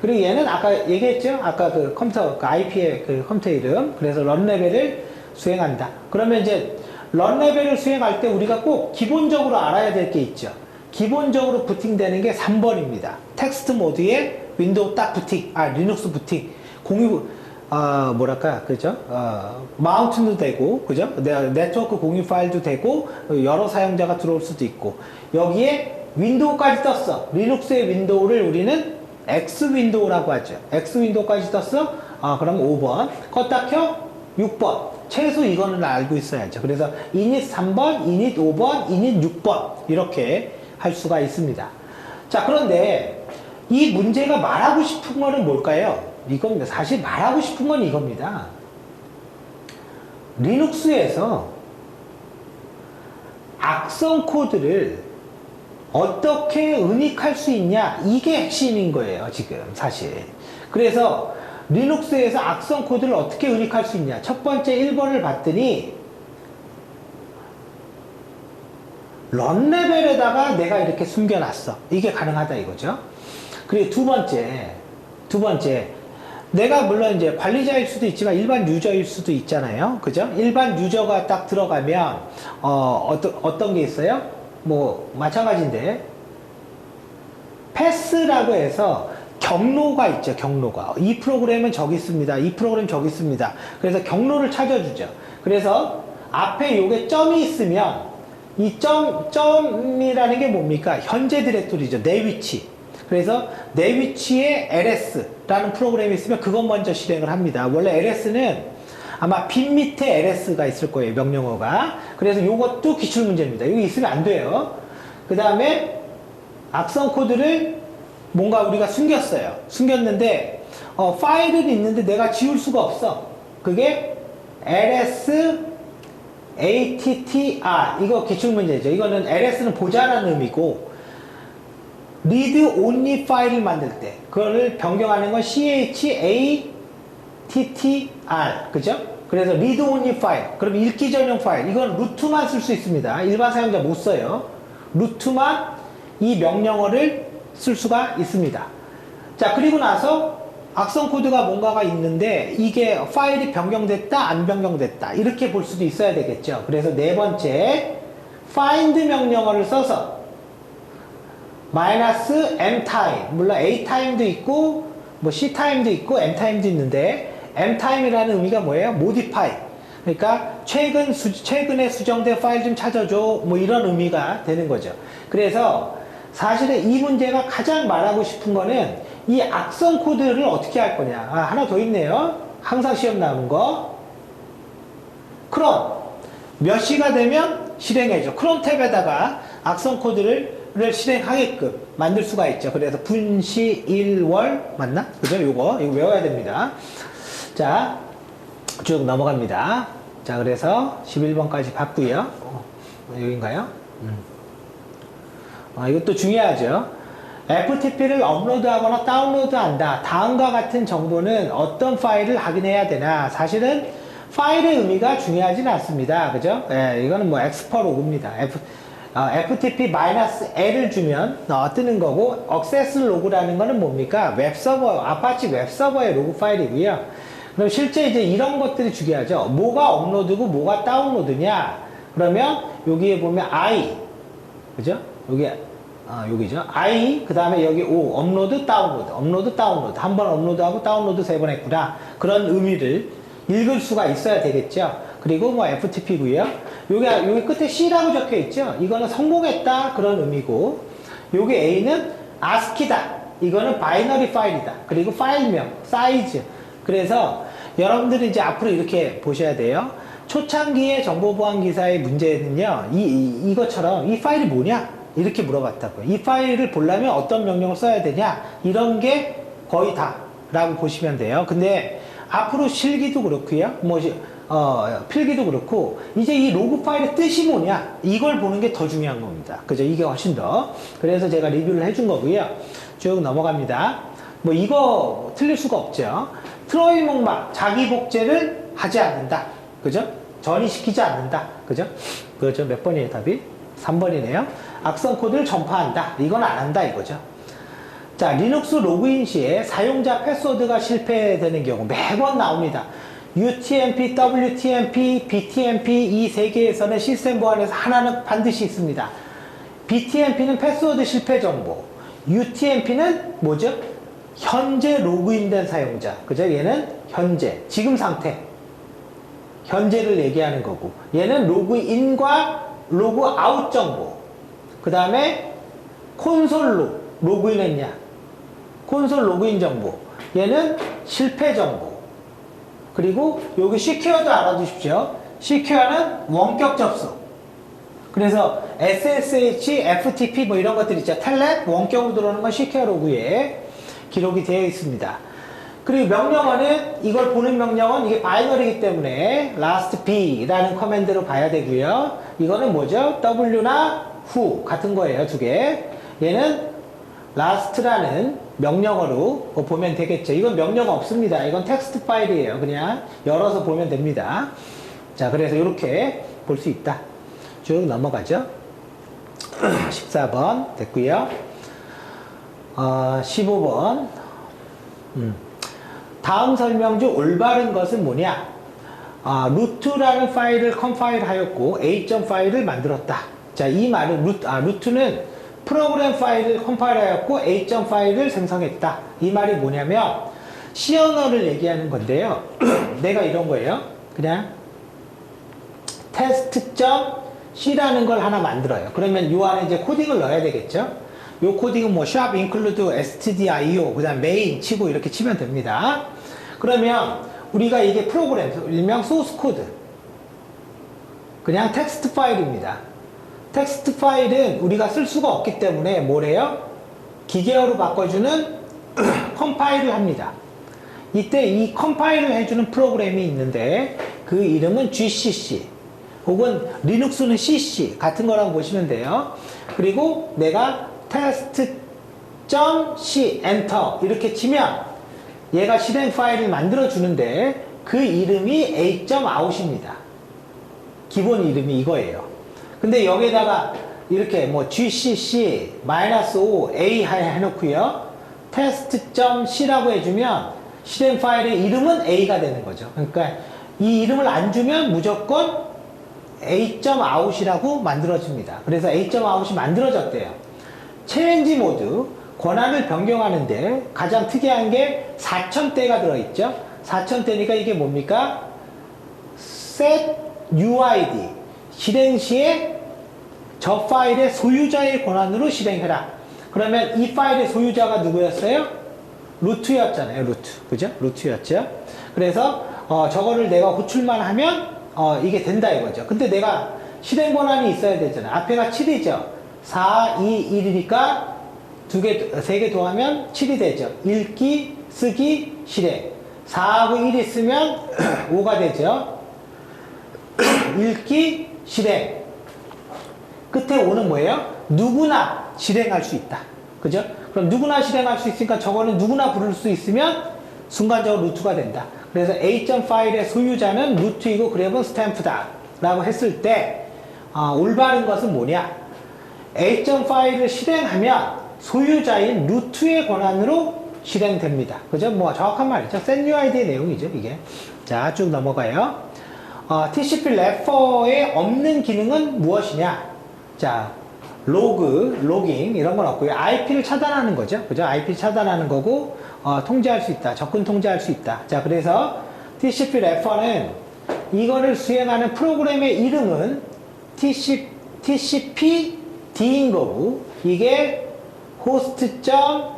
그리고 얘는 아까 얘기했죠? 아까 그 컴퓨터, 그 IP의 그 컴퓨터 이름. 그래서 런 레벨을 수행한다. 그러면 이제 런 레벨을 수행할 때 우리가 꼭 기본적으로 알아야 될 게 있죠. 기본적으로 부팅되는 게 3번입니다. 텍스트 모드에 윈도우 딱 부팅, 리눅스 부팅, 공유, 뭐랄까, 그죠? 마운트도 되고, 그죠? 네트워크 공유 파일도 되고, 여러 사용자가 들어올 수도 있고, 여기에 윈도우까지 떴어. 리눅스의 윈도우를 우리는 X 윈도우라고 하죠. X 윈도우까지 떴어? 그럼 5번. 껐다 켜? 6번. 최소 이거는 알고 있어야죠. 그래서 init 3번, init 5번, init 6번. 이렇게 할 수가 있습니다. 자, 그런데 이 문제가 말하고 싶은 거는 뭘까요? 이겁니다. 사실 말하고 싶은 건 이겁니다. 리눅스에서 악성 코드를 어떻게 은닉할 수 있냐? 이게 핵심인 거예요, 지금 사실. 그래서 리눅스에서 악성 코드를 어떻게 은닉할 수 있냐? 첫 번째 1번을 봤더니 런 레벨에다가 내가 이렇게 숨겨놨어. 이게 가능하다 이거죠. 그리고 두 번째, 내가 물론 이제 관리자일 수도 있지만 일반 유저일 수도 있잖아요. 그죠? 일반 유저가 딱 들어가면, 어떤 게 있어요? 뭐, 마찬가지인데, 패스라고 해서 경로가 있죠, 경로가. 이 프로그램은 저기 있습니다. 이 프로그램 저기 있습니다. 그래서 경로를 찾아주죠. 그래서 앞에 요게 점이 있으면, 이 점이라는 게 뭡니까? 현재 디렉토리죠. 내 위치. 그래서 내 위치에 LS라는 프로그램이 있으면 그것 먼저 실행을 합니다. 원래 LS는 아마 빈 밑에 LS가 있을 거예요. 명령어가. 그래서 이것도 기출문제입니다. 여기 있으면 안 돼요. 그 다음에 악성 코드를 뭔가 우리가 숨겼어요. 숨겼는데 파일은 있는데 내가 지울 수가 없어. 그게 LS ATTR 이거 기출문제죠. 이거는 LS는 보자라는 의미고 read only 파일을 만들 때 그거를 변경하는 건 CHATTR 그죠? 그래서 read only 파일 그럼 읽기 전용 파일 이건 루트만 쓸 수 있습니다. 일반 사용자 못 써요. 루트만 이 명령어를 쓸 수가 있습니다. 자, 그리고 나서 악성 코드가 뭔가가 있는데 이게 파일이 변경됐다 안 변경됐다 이렇게 볼 수도 있어야 되겠죠. 그래서 네 번째 find 명령어를 써서 -mtime 물론 atime도 있고 뭐 ctime도 있고 mtime도 있는데 mtime이라는 의미가 뭐예요? modify 그러니까 최근에 수정된 파일 좀 찾아줘 뭐 이런 의미가 되는 거죠. 그래서 사실은 이 문제가 가장 말하고 싶은 거는 이 악성 코드를 어떻게 할 거냐. 하나 더 있네요. 항상 시험 나오는 거. 크롬. 몇 시가 되면 실행해줘. 크롬 탭에다가 악성 코드를 실행하게끔 만들 수가 있죠. 그래서 분시 1월 맞나? 그죠? 이거 외워야 됩니다. 자, 쭉 넘어갑니다. 자, 그래서 11번까지 봤고요. 여긴가요? 이것도 중요하죠. FTP를 업로드하거나 다운로드한다. 다음과 같은 정보는 어떤 파일을 확인해야 되나? 사실은 파일의 의미가 중요하진 않습니다. 그죠? 예, 이거는 뭐 엑스퍼 로그입니다. FTP-L을 주면 뜨는 거고, 액세스 로그라는 거는 뭡니까? 웹서버, 아파치 웹서버의 로그 파일이고요. 그럼 실제 이제 이런 것들이 중요하죠. 뭐가 업로드고 뭐가 다운로드냐? 그러면 여기에 보면 I, 그죠? 여기죠. I, 그 다음에 여기 O, 업로드, 다운로드, 업로드, 다운로드. 한 번 업로드하고 다운로드 3번 했구나. 그런 의미를 읽을 수가 있어야 되겠죠. 그리고 뭐 FTP고요. 여기 끝에 C라고 적혀 있죠. 이거는 성공했다. 그런 의미고. 요게 A는 ASCII다. 이거는 바이너리 파일이다. 그리고 파일명, 사이즈. 그래서 여러분들이 이제 앞으로 이렇게 보셔야 돼요. 초창기의 정보보안 기사의 문제는요, 이것처럼 이 파일이 뭐냐? 이렇게 물어봤다고요. 이 파일을 보려면 어떤 명령을 써야 되냐? 이런 게 거의 다라고 보시면 돼요. 근데 앞으로 실기도 그렇고요. 필기도 그렇고, 이제 이 로그 파일의 뜻이 뭐냐? 이걸 보는 게 더 중요한 겁니다. 그죠? 이게 훨씬 더. 그래서 제가 리뷰를 해준 거고요. 쭉 넘어갑니다. 뭐 이거 틀릴 수가 없죠. 트로이 목마, 자기 복제를 하지 않는다. 그죠? 전이시키지 않는다. 그죠? 그죠? 몇 번이에요, 답이? 3번이네요. 악성 코드를 전파한다. 이건 안 한다, 이거죠. 자, 리눅스 로그인 시에 사용자 패스워드가 실패되는 경우 매번 나옵니다. UTMP, WTMP, BTMP 이 세 개에서는 시스템 보안에서 하나는 반드시 있습니다. BTMP는 패스워드 실패 정보, UTMP는 뭐죠? 현재 로그인된 사용자. 그죠? 얘는 현재, 지금 상태. 현재를 얘기하는 거고. 얘는 로그인과 로그아웃 정보. 그 다음에 콘솔로 로그인 했냐. 콘솔 로그인 정보. 얘는 실패 정보. 그리고 여기 시큐어도 알아두십시오. 시큐어는 원격 접속. 그래서 SSH, FTP 뭐 이런 것들 있죠. 텔넷 원격으로 들어오는 건 시큐어 로그에 기록이 되어 있습니다. 그리고 명령어는 이걸 보는 명령은 이게 바이너리이기 때문에 last b라는 커맨드로 봐야 되고요. 이거는 뭐죠? w나 who 같은 거예요. 두 개. 얘는 last라는 명령어로 보면 되겠죠. 이건 명령어 없습니다. 이건 텍스트 파일이에요. 그냥 열어서 보면 됩니다. 자, 그래서 이렇게 볼 수 있다. 쭉 넘어가죠. 14번 됐고요. 15번. 다음 설명 중 올바른 것은 뭐냐? 루트라는 파일을 컴파일 하였고 A. 파일을 만들었다. 자, 이 말은 루트는 프로그램 파일을 컴파일 하였고 A. 파일을 생성했다. 이 말이 뭐냐면 C 언어를 얘기하는 건데요. 내가 이런 거예요. 그냥 test.c라는 걸 하나 만들어요. 그러면 이 안에 이제 코딩을 넣어야 되겠죠. 요 코딩은 뭐 shop include stdio 그 다음 main 치고 이렇게 치면 됩니다. 그러면 우리가 이게 프로그램 일명 소스 코드 그냥 텍스트 파일입니다. 텍스트 파일은 우리가 쓸 수가 없기 때문에 뭐래요? 기계어로 바꿔주는 컴파일을 합니다. 이때 이 컴파일을 해주는 프로그램이 있는데 그 이름은 GCC 혹은 리눅스는 CC 같은 거라고 보시면 돼요. 그리고 내가 test.c 엔터 이렇게 치면 얘가 실행 파일을 만들어 주는데 그 이름이 A.out입니다. 기본 이름이 이거예요. 근데 여기다가 이렇게 뭐 gcc-o a 해놓고요. test.c라고 해주면 실행 파일의 이름은 A가 되는 거죠. 그러니까 이 이름을 안 주면 무조건 A.out이라고 만들어집니다. 그래서 A.out이 만들어졌대요. 체인지 모드, 권한을 변경하는데 가장 특이한 게 4000대가 들어있죠. 4000대니까 이게 뭡니까? set uid, 실행 시에 저 파일의 소유자의 권한으로 실행해라. 그러면 이 파일의 소유자가 누구였어요? 루트였잖아요. 루트. 그죠? 루트였죠. 그래서 저거를 내가 호출만 하면 이게 된다 이거죠. 근데 내가 실행 권한이 있어야 되잖아요. 앞에가 7이죠. 4, 2, 1이니까 세 개 더하면 7이 되죠. 읽기, 쓰기, 실행. 4하고 1 있으면 5가 되죠. 읽기, 실행. 끝에 5는 뭐예요? 누구나 실행할 수 있다. 그죠? 그럼 누구나 실행할 수 있으니까 저거는 누구나 부를 수 있으면 순간적으로 루트가 된다. 그래서 A. 파일의 소유자는 루트이고 그래본 스탬프다 라고 했을 때 올바른 것은 뭐냐? A. 파일을 실행하면 소유자인 루트의 권한으로 실행됩니다. 그죠? 뭐 정확한 말이죠. setUID의 내용이죠, 이게. 자, 쭉 넘어가요. TCP 래퍼에 없는 기능은 무엇이냐? 자, 로깅 이런 건 없고요. IP를 차단하는 거죠. 그죠? IP를 차단하는 거고 통제할 수 있다. 접근 통제할 수 있다. 자, 그래서 TCP 래퍼는 이거를 수행하는 프로그램의 이름은 TCPD인 거고 이게 host.allow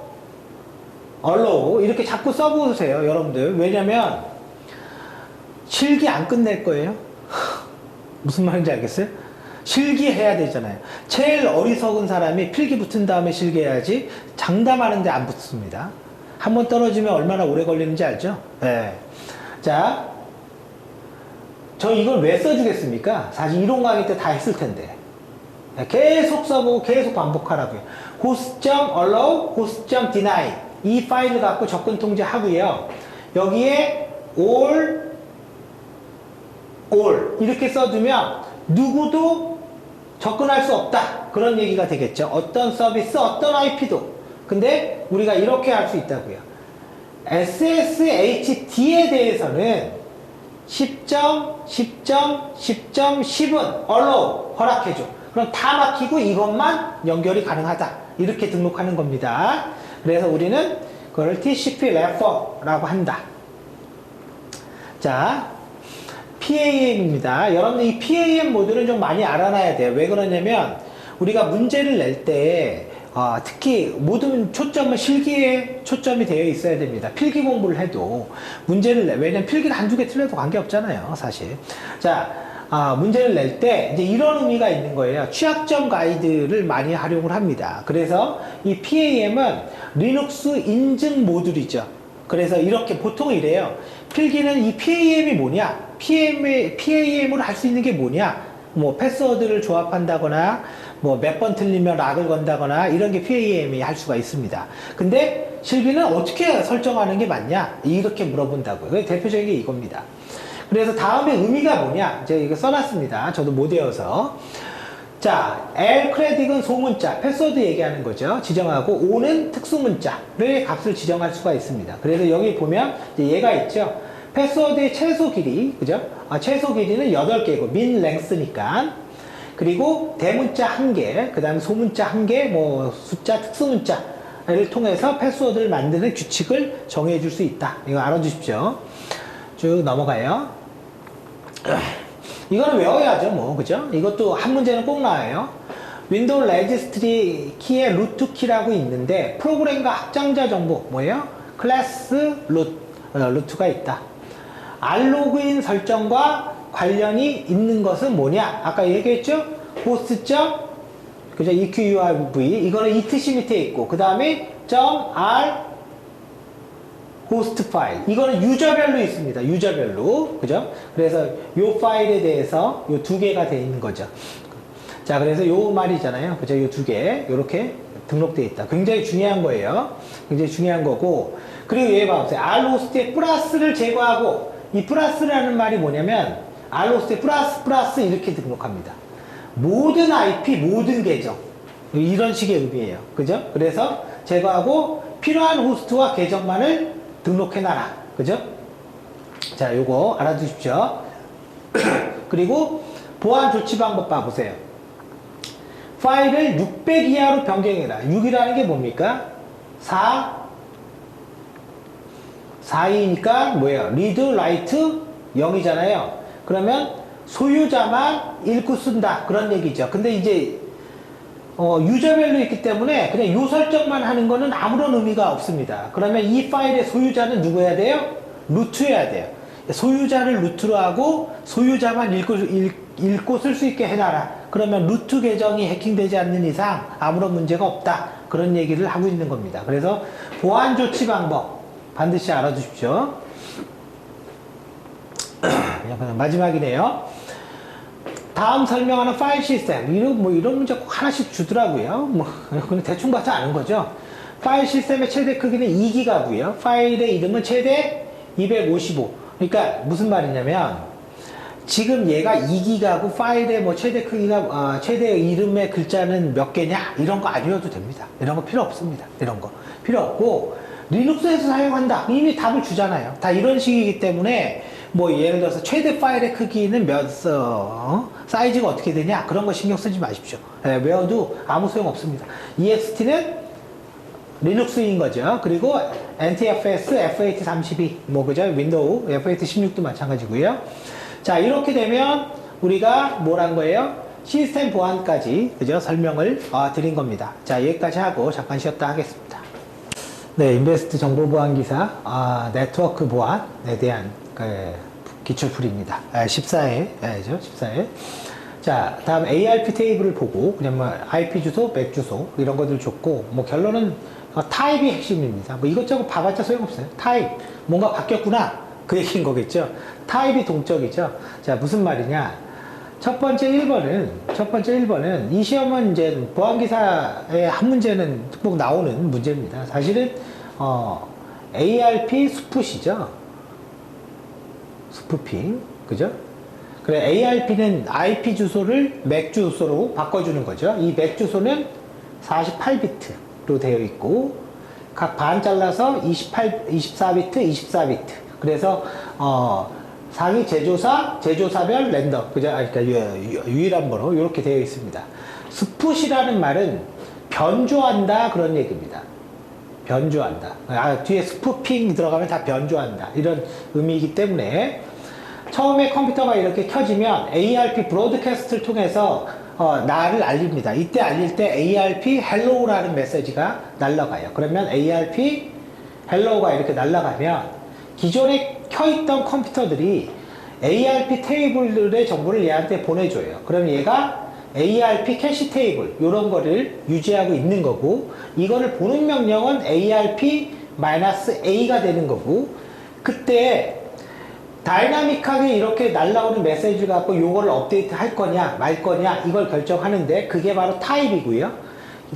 이렇게 자꾸 써보세요, 여러분들. 왜냐면 실기 안 끝낼 거예요. 무슨 말인지 알겠어요? 실기해야 되잖아요. 제일 어리석은 사람이 필기 붙은 다음에 실기해야지 장담하는데 안 붙습니다. 한번 떨어지면 얼마나 오래 걸리는지 알죠? 네. 자, 저 이걸 왜 써주겠습니까? 사실 이론 강의 때 다 했을 텐데. 계속 써보고 계속 반복하라고요. host.allow, host.deny 이 파일을 갖고 접근 통제하고요. 여기에 all 이렇게 써두면 누구도 접근할 수 없다. 그런 얘기가 되겠죠. 어떤 서비스, 어떤 IP도. 근데 우리가 이렇게 할 수 있다고요. SSHD에 대해서는 10은 allow 허락해줘. 그럼 다 막히고 이것만 연결이 가능하다. 이렇게 등록하는 겁니다. 그래서 우리는 그걸 TCP refer라고 한다. 자, PAM입니다. 여러분들 이 PAM 모듈은 좀 많이 알아놔야 돼요. 왜 그러냐면 우리가 문제를 낼 때 특히 모든 초점은 실기에 초점이 되어 있어야 됩니다. 필기 공부를 해도 문제를 왜냐면 필기를 한두 개 틀려도 관계없잖아요, 사실. 자, 문제를 낼 때 이제 이런 의미가 있는 거예요. 취약점 가이드를 많이 활용을 합니다. 그래서 이 PAM은 리눅스 인증 모듈이죠. 그래서 이렇게 보통 이래요. 필기는 이 PAM이 뭐냐? PAM으로 할 수 있는 게 뭐냐? 뭐 패스워드를 조합한다거나 뭐 몇 번 틀리면 락을 건다거나 이런 게 PAM이 할 수가 있습니다. 근데 실기는 어떻게 설정하는 게 맞냐? 이렇게 물어본다고요. 대표적인 게 이겁니다. 그래서 다음에 의미가 뭐냐? 제가 이거 써놨습니다. 저도 못 외워서. 자, L 크레딧은 소문자, 패스워드 얘기하는 거죠. 지정하고 O는 특수문자를 값을 지정할 수가 있습니다. 그래서 여기 보면 이제 얘가 있죠. 패스워드의 최소 길이, 그죠? 최소 길이는 8개고 min length니까. 그리고 대문자 1개, 그 다음에 소문자 1개, 뭐 숫자, 특수문자를 통해서 패스워드를 만드는 규칙을 정해 줄 수 있다. 이거 알아두십시오. 쭉 넘어가요. 이거는 외워야죠, 뭐, 그죠? 이것도 한 문제는 꼭 나와요. 윈도우 레지스트리 키에 루트 키라고 있는데, 프로그램과 확장자 정보, 뭐예요? 클래스 루트가 있다. 알로그인 설정과 관련이 있는 것은 뭐냐? 아까 얘기했죠? 호스트 그죠? EQURV. 이거는 이 뜻이 밑에 있고, 그 다음에 .r 호스트 파일. 이거는 유저별로 있습니다. 유저별로. 그죠? 그래서 요 파일에 대해서 요 두 개가 되어 있는 거죠. 자, 그래서 요 말이잖아요. 그죠? 요 두 개. 요렇게 등록되어 있다. 굉장히 중요한 거예요. 굉장히 중요한 거고. 그리고 얘 봐보세요. R 호스트에 플러스를 제거하고, 이 플러스라는 말이 뭐냐면, R 호스트에 플러스 이렇게 등록합니다. 모든 IP, 모든 계정. 이런 식의 의미예요. 그죠? 그래서 제거하고, 필요한 호스트와 계정만을 등록해놔라. 그죠? 자, 요거 알아두십시오. 그리고 보안 조치 방법 봐보세요. 파일을 600 이하로 변경해라. 6이라는 게 뭡니까? 4이니까 뭐예요? read, write 0이잖아요. 그러면 소유자만 읽고 쓴다. 그런 얘기죠. 근데 이제 유저별로 있기 때문에 그냥 요 설정만 하는 거는 아무런 의미가 없습니다. 그러면 이 파일의 소유자는 누구 해야 돼요? 루트해야 돼요. 소유자를 루트로 하고 소유자만 읽고 쓸 수 있게 해놔라. 그러면 루트 계정이 해킹되지 않는 이상 아무런 문제가 없다. 그런 얘기를 하고 있는 겁니다. 그래서 보안 조치 방법 반드시 알아두십시오. 마지막이네요. 다음 설명하는 파일 시스템. 이런 문제 꼭 하나씩 주더라고요. 그냥 대충 봐서 아는 거죠. 파일 시스템의 최대 크기는 2기가고요. 파일의 이름은 최대 255. 그러니까 무슨 말이냐면, 지금 얘가 2기가고 파일의 뭐 최대 크기가, 최대 이름의 글자는 몇 개냐? 이런 거 안 외워도 됩니다. 이런 거 필요 없습니다. 이런 거. 필요 없고, 리눅스에서 사용한다. 이미 답을 주잖아요. 다 이런 식이기 때문에, 뭐 예를 들어서 최대 파일의 크기는 사이즈가 어떻게 되냐 그런 거 신경 쓰지 마십시오. 외워도 아무 소용 없습니다. EXT는 리눅스인 거죠. 그리고 NTFS, F832 뭐 그죠? 윈도우 F816도 마찬가지고요. 자, 이렇게 되면 우리가 뭘 한 거예요? 시스템 보안까지 그죠? 설명을 드린 겁니다. 자, 여기까지 하고 잠깐 쉬었다 하겠습니다. 네, 인베스트 정보 보안 기사 네트워크 보안에 대한 기출풀이입니다. 14회죠, 14회. 자, 다음 ARP 테이블을 보고 그냥 뭐 IP 주소, 맥 주소 이런 것들 줬고 뭐 결론은 타입이 핵심입니다. 뭐 이것저것 봐봤자 소용없어요. 타입 뭔가 바뀌었구나 그 얘기인 거겠죠. 타입이 동적이죠. 자, 무슨 말이냐? 첫 번째 1번은 이 시험은 이제 보안기사의 한 문제는 꼭 나오는 문제입니다. 사실은 ARP 스풋이죠. 스푸핑, 그죠? 그래, ARP는 IP 주소를 맥 주소로 바꿔주는 거죠. 이 맥 주소는 48비트로 되어 있고 각 반 잘라서 24비트, 24비트. 그래서 상위 제조사별 랜덤, 그죠? 그러니까 유일한 번호 이렇게 되어 있습니다. 스풋이라는 말은 변조한다 그런 얘기입니다. 변조한다. 뒤에 스푸핑 들어가면 다 변조한다 이런 의미이기 때문에 처음에 컴퓨터가 이렇게 켜지면 ARP 브로드캐스트를 통해서 나를 알립니다. 이때 알릴 때 ARP 헬로우라는 메시지가 날아가요. 그러면 ARP 헬로우가 이렇게 날아가면 기존에 켜있던 컴퓨터들이 ARP 테이블의 정보를 얘한테 보내줘요. 그럼 얘가 ARP 캐시 테이블 이런 거를 유지하고 있는 거고 이거를 보는 명령은 ARP-A가 되는 거고 그때 다이나믹하게 이렇게 날라오는 메시지를 갖고 요거를 업데이트 할 거냐 말 거냐 이걸 결정하는데 그게 바로 타입이고요.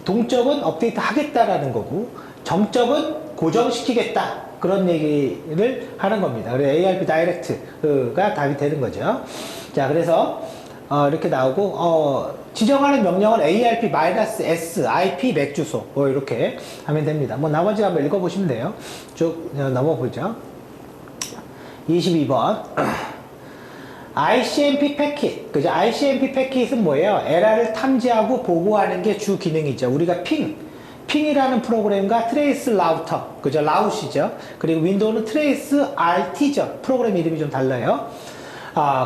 동적은 업데이트 하겠다라는 거고 점적은 고정시키겠다 그런 얘기를 하는 겁니다. 그래서 ARP 다이렉트가 답이 되는 거죠. 자, 그래서 이렇게 나오고 지정하는 명령은 ARP-S IP 맥 주소 뭐 이렇게 하면 됩니다. 뭐 나머지 한번 읽어보시면 돼요. 쭉 넘어보죠. 22번 ICMP 패킷, 그죠? ICMP 패킷은 뭐예요? 에러를 탐지하고 보고하는 게 주 기능이죠. 우리가 핑이라는 프로그램과 트레이스 라우터, 그죠? 라우시죠. 그리고 윈도우는 트레이스 RT죠. 프로그램 이름이 좀 달라요.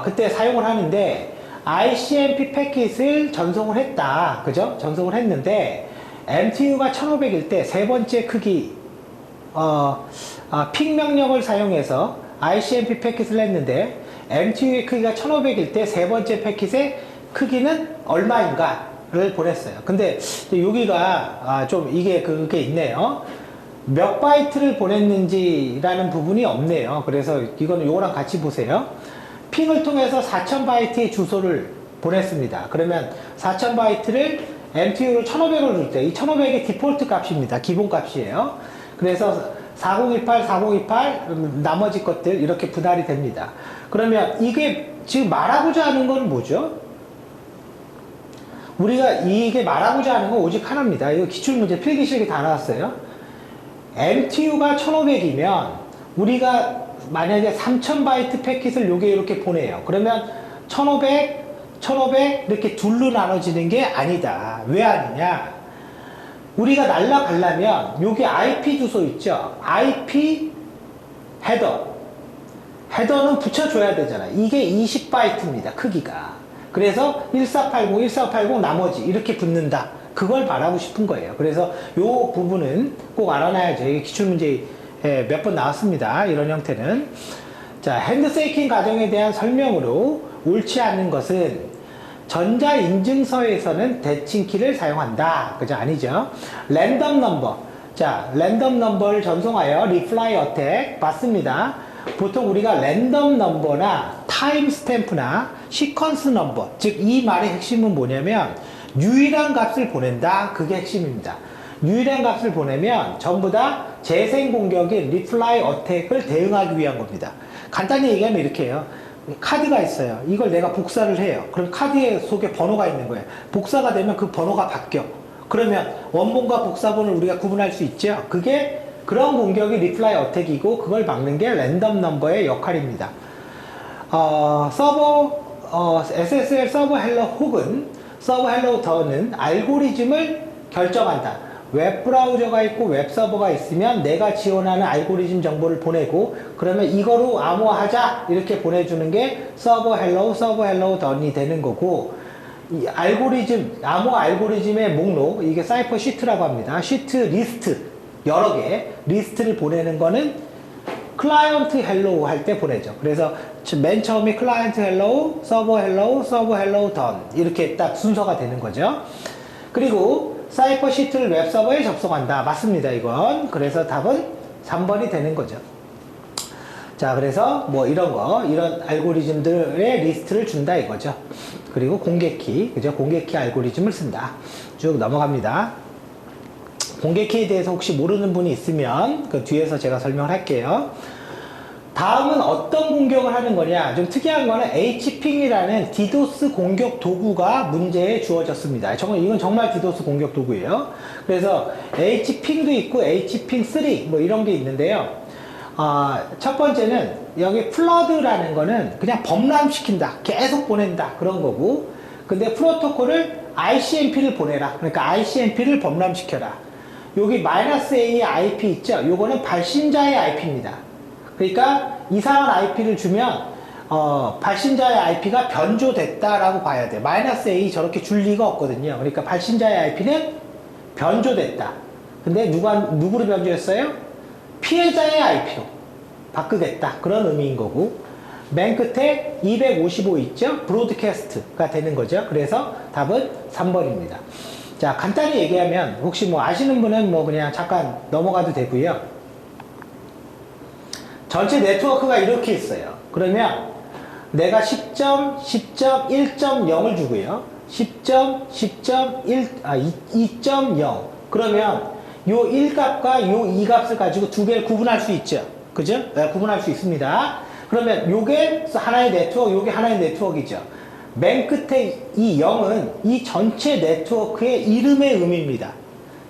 그때 사용을 하는데 ICMP 패킷을 전송을 했다, 그죠? 전송을 했는데 MTU가 1500일 때 세 번째 크기 핑 명령을 사용해서 ICMP 패킷을 했는데 MTU의 크기가 1500일 때 세 번째 패킷의 크기는 얼마인가를 보냈어요. 근데 여기가 좀 이게 그게 있네요. 몇 바이트를 보냈는지라는 부분이 없네요. 그래서 이거는 요거랑 같이 보세요. 핑을 통해서 4000바이트의 주소를 보냈습니다. 그러면 4000바이트를 MTU를 1500으로 줄 때 이 1500의 디폴트 값입니다. 기본 값이에요. 그래서 4028 나머지 것들 이렇게 분할이 됩니다. 그러면 이게 지금 말하고자 하는 건 뭐죠? 우리가 이게 말하고자 하는 건 오직 하나입니다. 이거 기출문제 필기시험에 다 나왔어요. MTU가 1500이면 우리가 만약에 3000바이트 패킷을 요게 이렇게 보내요. 그러면 1500 이렇게 둘로 나눠지는 게 아니다. 왜 아니냐? 우리가 날라가려면 여기 IP 주소 있죠? IP 헤더는 붙여줘야 되잖아요. 이게 20바이트입니다. 크기가. 그래서 1480 나머지 이렇게 붙는다. 그걸 말하고 싶은 거예요. 그래서 요 부분은 꼭 알아놔야죠. 이게 기출문제에 몇 번 나왔습니다. 이런 형태는. 자, 핸드세이킹 과정에 대한 설명으로 옳지 않는 것은 전자인증서에서는 대칭키를 사용한다. 그죠? 아니죠. 랜덤 넘버. 자, 랜덤 넘버를 전송하여 리플라이 어택 받습니다. 보통 우리가 랜덤 넘버나 타임 스탬프나 시퀀스 넘버, 즉 이 말의 핵심은 뭐냐면 유일한 값을 보낸다. 그게 핵심입니다. 유일한 값을 보내면 전부 다 재생 공격인 리플라이 어택을 대응하기 위한 겁니다. 간단히 얘기하면 이렇게 해요. 카드가 있어요. 이걸 내가 복사를 해요. 그럼 카드에 속에 번호가 있는 거예요. 복사가 되면 그 번호가 바뀌어. 그러면 원본과 복사본을 우리가 구분할 수 있죠. 그게 그런 공격이 리플라이 어택이고 그걸 막는 게 랜덤 넘버의 역할입니다. SSL 서버 헬로 혹은 서버 헬로 더는 알고리즘을 결정한다. 웹브라우저가 있고 웹서버가 있으면 내가 지원하는 알고리즘 정보를 보내고 그러면 이거로 암호화하자 이렇게 보내주는 게 서버 헬로우 던이 되는 거고 이 알고리즘, 암호 알고리즘의 목록, 이게 사이퍼 시트라고 합니다. 시트 리스트, 여러 개 리스트를 보내는 거는 클라이언트 헬로우 할 때 보내죠. 그래서 맨 처음에 클라이언트 헬로우, 서버 헬로우, 서버 헬로우 던 이렇게 딱 순서가 되는 거죠. 그리고 사이퍼 시트를 웹 서버에 접속한다. 맞습니다, 이건. 그래서 답은 3번이 되는 거죠. 자, 그래서 뭐 이런 거, 이런 알고리즘들의 리스트를 준다 이거죠. 그리고 공개키, 그죠? 공개키 알고리즘을 쓴다. 쭉 넘어갑니다. 공개키에 대해서 혹시 모르는 분이 있으면 그 뒤에서 제가 설명을 할게요. 다음은 어떤 공격을 하는 거냐? 좀 특이한 거는 HPing이라는 디도스 공격 도구가 문제에 주어졌습니다. 이건 정말 디도스 공격 도구예요. 그래서 HPing도 있고 HPing3 뭐 이런 게 있는데요. 첫 번째는 여기 플러드라는 거는 그냥 범람시킨다. 계속 보낸다. 그런 거고. 근데 프로토콜을 ICMP를 보내라. 그러니까 ICMP를 범람시켜라. 여기 -A IP 있죠? 요거는 발신자의 IP입니다. 그러니까 이상한 IP를 주면 발신자의 IP가 변조됐다라고 봐야 돼. -A 저렇게 줄 리가 없거든요. 그러니까 발신자의 IP는 변조됐다. 근데 누구로 변조했어요? 피해자의 IP로 바꾸겠다. 그런 의미인 거고. 맨 끝에 255 있죠? 브로드캐스트가 되는 거죠. 그래서 답은 3번입니다. 자, 간단히 얘기하면 혹시 뭐 아시는 분은 뭐 그냥 잠깐 넘어가도 되고요. 전체 네트워크가 이렇게 있어요. 그러면 내가 10.10.1.0을 주고요. 2.0. 그러면 요 1값과 요 2값을 가지고 두 개를 구분할 수 있죠. 그죠? 네, 구분할 수 있습니다. 그러면 요게 하나의 네트워크, 요게 하나의 네트워크이죠. 맨 끝에 이 0은 이 전체 네트워크의 이름의 의미입니다.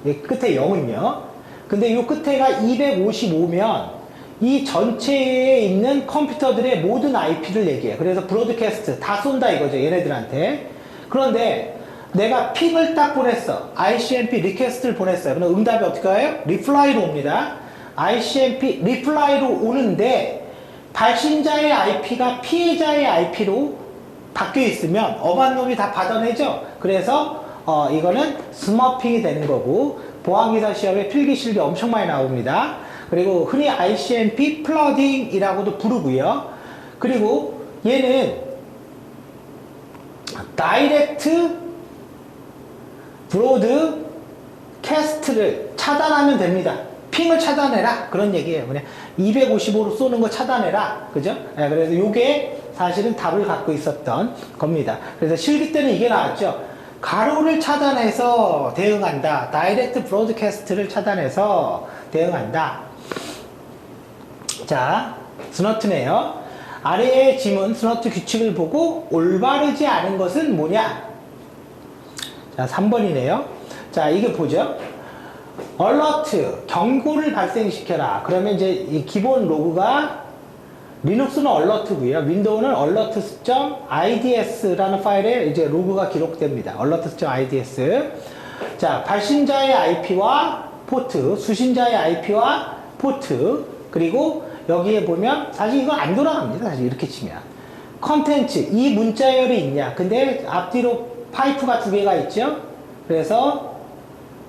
끝에 0은요. 근데 요 끝에가 255면 이 전체에 있는 컴퓨터들의 모든 IP를 얘기해요. 그래서 브로드캐스트 다 쏜다 이거죠. 얘네들한테. 그런데 내가 핑을 딱 보냈어. ICMP 리퀘스트를 보냈어요. 그럼 응답이 어떻게 와요? 리플라이로 옵니다. ICMP 리플라이로 오는데 발신자의 IP가 피해자의 IP로 바뀌어 있으면 엄한 놈이 다 받아내죠. 그래서 이거는 스머핑이 되는 거고 보안기사 시험에 필기실기 엄청 많이 나옵니다. 그리고 흔히 ICMP 플러딩이라고도 부르고요. 그리고 얘는 다이렉트 브로드캐스트를 차단하면 됩니다. 핑을 차단해라. 그런 얘기예요. 그냥 255로 쏘는 거 차단해라. 그죠? 네, 그래서 요게 사실은 답을 갖고 있었던 겁니다. 그래서 실기 때는 이게 나왔죠. 가로를 차단해서 대응한다. 다이렉트 브로드캐스트를 차단해서 대응한다. 자, 스너트네요. 아래의 지문 스너트 규칙을 보고 올바르지 않은 것은 뭐냐? 자, 3번이네요. 자, 이게 보죠. 얼러트, 경고를 발생시켜라. 그러면 이제 이 기본 로그가 리눅스는 얼러트고요. 윈도우는 alerts.ids라는 파일에 이제 로그가 기록됩니다. alerts.ids. 자, 발신자의 IP와 포트, 수신자의 IP와 포트, 그리고 여기에 보면 사실 이거 안 돌아갑니다. 사실 이렇게 치면 컨텐츠, 이 문자열이 있냐. 근데 앞뒤로 파이프가 두 개가 있죠. 그래서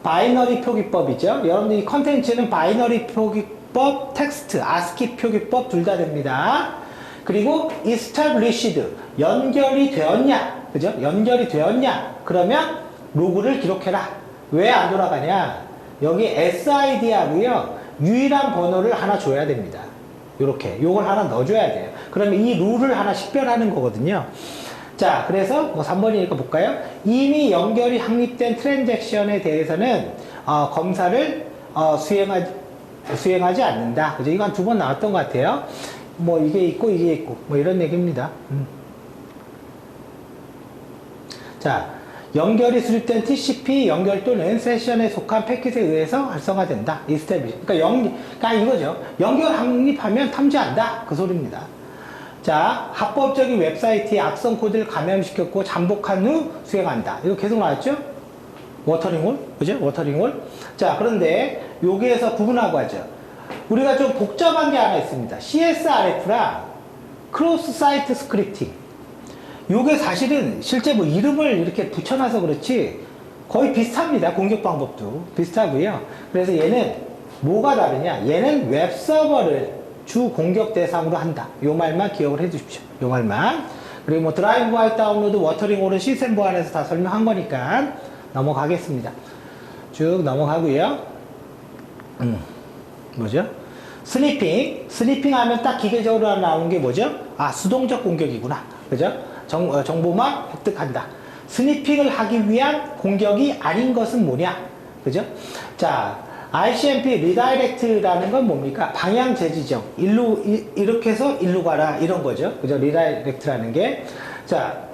바이너리 표기법이죠. 여러분들이 컨텐츠는 바이너리 표기법, 텍스트, 아스키 표기법 둘 다 됩니다. 그리고 established, 연결이 되었냐. 그죠? 연결이 되었냐. 그러면 로그를 기록해라. 왜 안 돌아가냐. 여기 SID 하고요. 유일한 번호를 하나 줘야 됩니다. 요렇게. 요걸 하나 넣어줘야 돼요. 그러면 이 룰을 하나 식별하는 거거든요. 자, 그래서 뭐 3번이니까 볼까요? 이미 연결이 확립된 트랜잭션에 대해서는 검사를 수행하지 않는다. 그죠? 이거 한 두 번 나왔던 것 같아요. 뭐 이게 있고 이게 있고 뭐 이런 얘기입니다. 자, 연결이 수립된 TCP 연결 또는 세션에 속한 패킷에 의해서 활성화된다. 이스테비. 그러니까 이거죠. 연결 확립하면 탐지한다. 그 소리입니다. 자, 합법적인 웹사이트에 악성 코드를 감염시켰고 잠복한 후 수행한다. 이거 계속 나왔죠? 워터링홀? 그죠? 워터링홀. 자, 그런데 여기에서 구분하고 하죠. 우리가 좀 복잡한 게 하나 있습니다. CSRF랑 크로스 사이트 스크립팅. 요게 사실은 실제 뭐 이름을 이렇게 붙여놔서 그렇지 거의 비슷합니다. 공격 방법도 비슷하고요. 그래서 얘는 뭐가 다르냐? 얘는 웹서버를 주 공격 대상으로 한다. 요 말만 기억을 해 주십시오. 요 말만. 그리고 뭐 드라이브 바이 다운로드, 워터링 오른 시스템 보안에서 다 설명한 거니까 넘어가겠습니다. 쭉 넘어가고요. 뭐죠? 스니핑 하면 딱 기계적으로 나오는 게 뭐죠? 아, 수동적 공격이구나. 그죠? 정보만 획득한다. 스니핑을 하기 위한 공격이 아닌 것은 뭐냐? 그죠? 자, ICMP 리다이렉트라는 건 뭡니까? 방향 재지정. 이렇게 해서 일로 가라. 이런 거죠. 그죠? 리다이렉트라는 게. 자,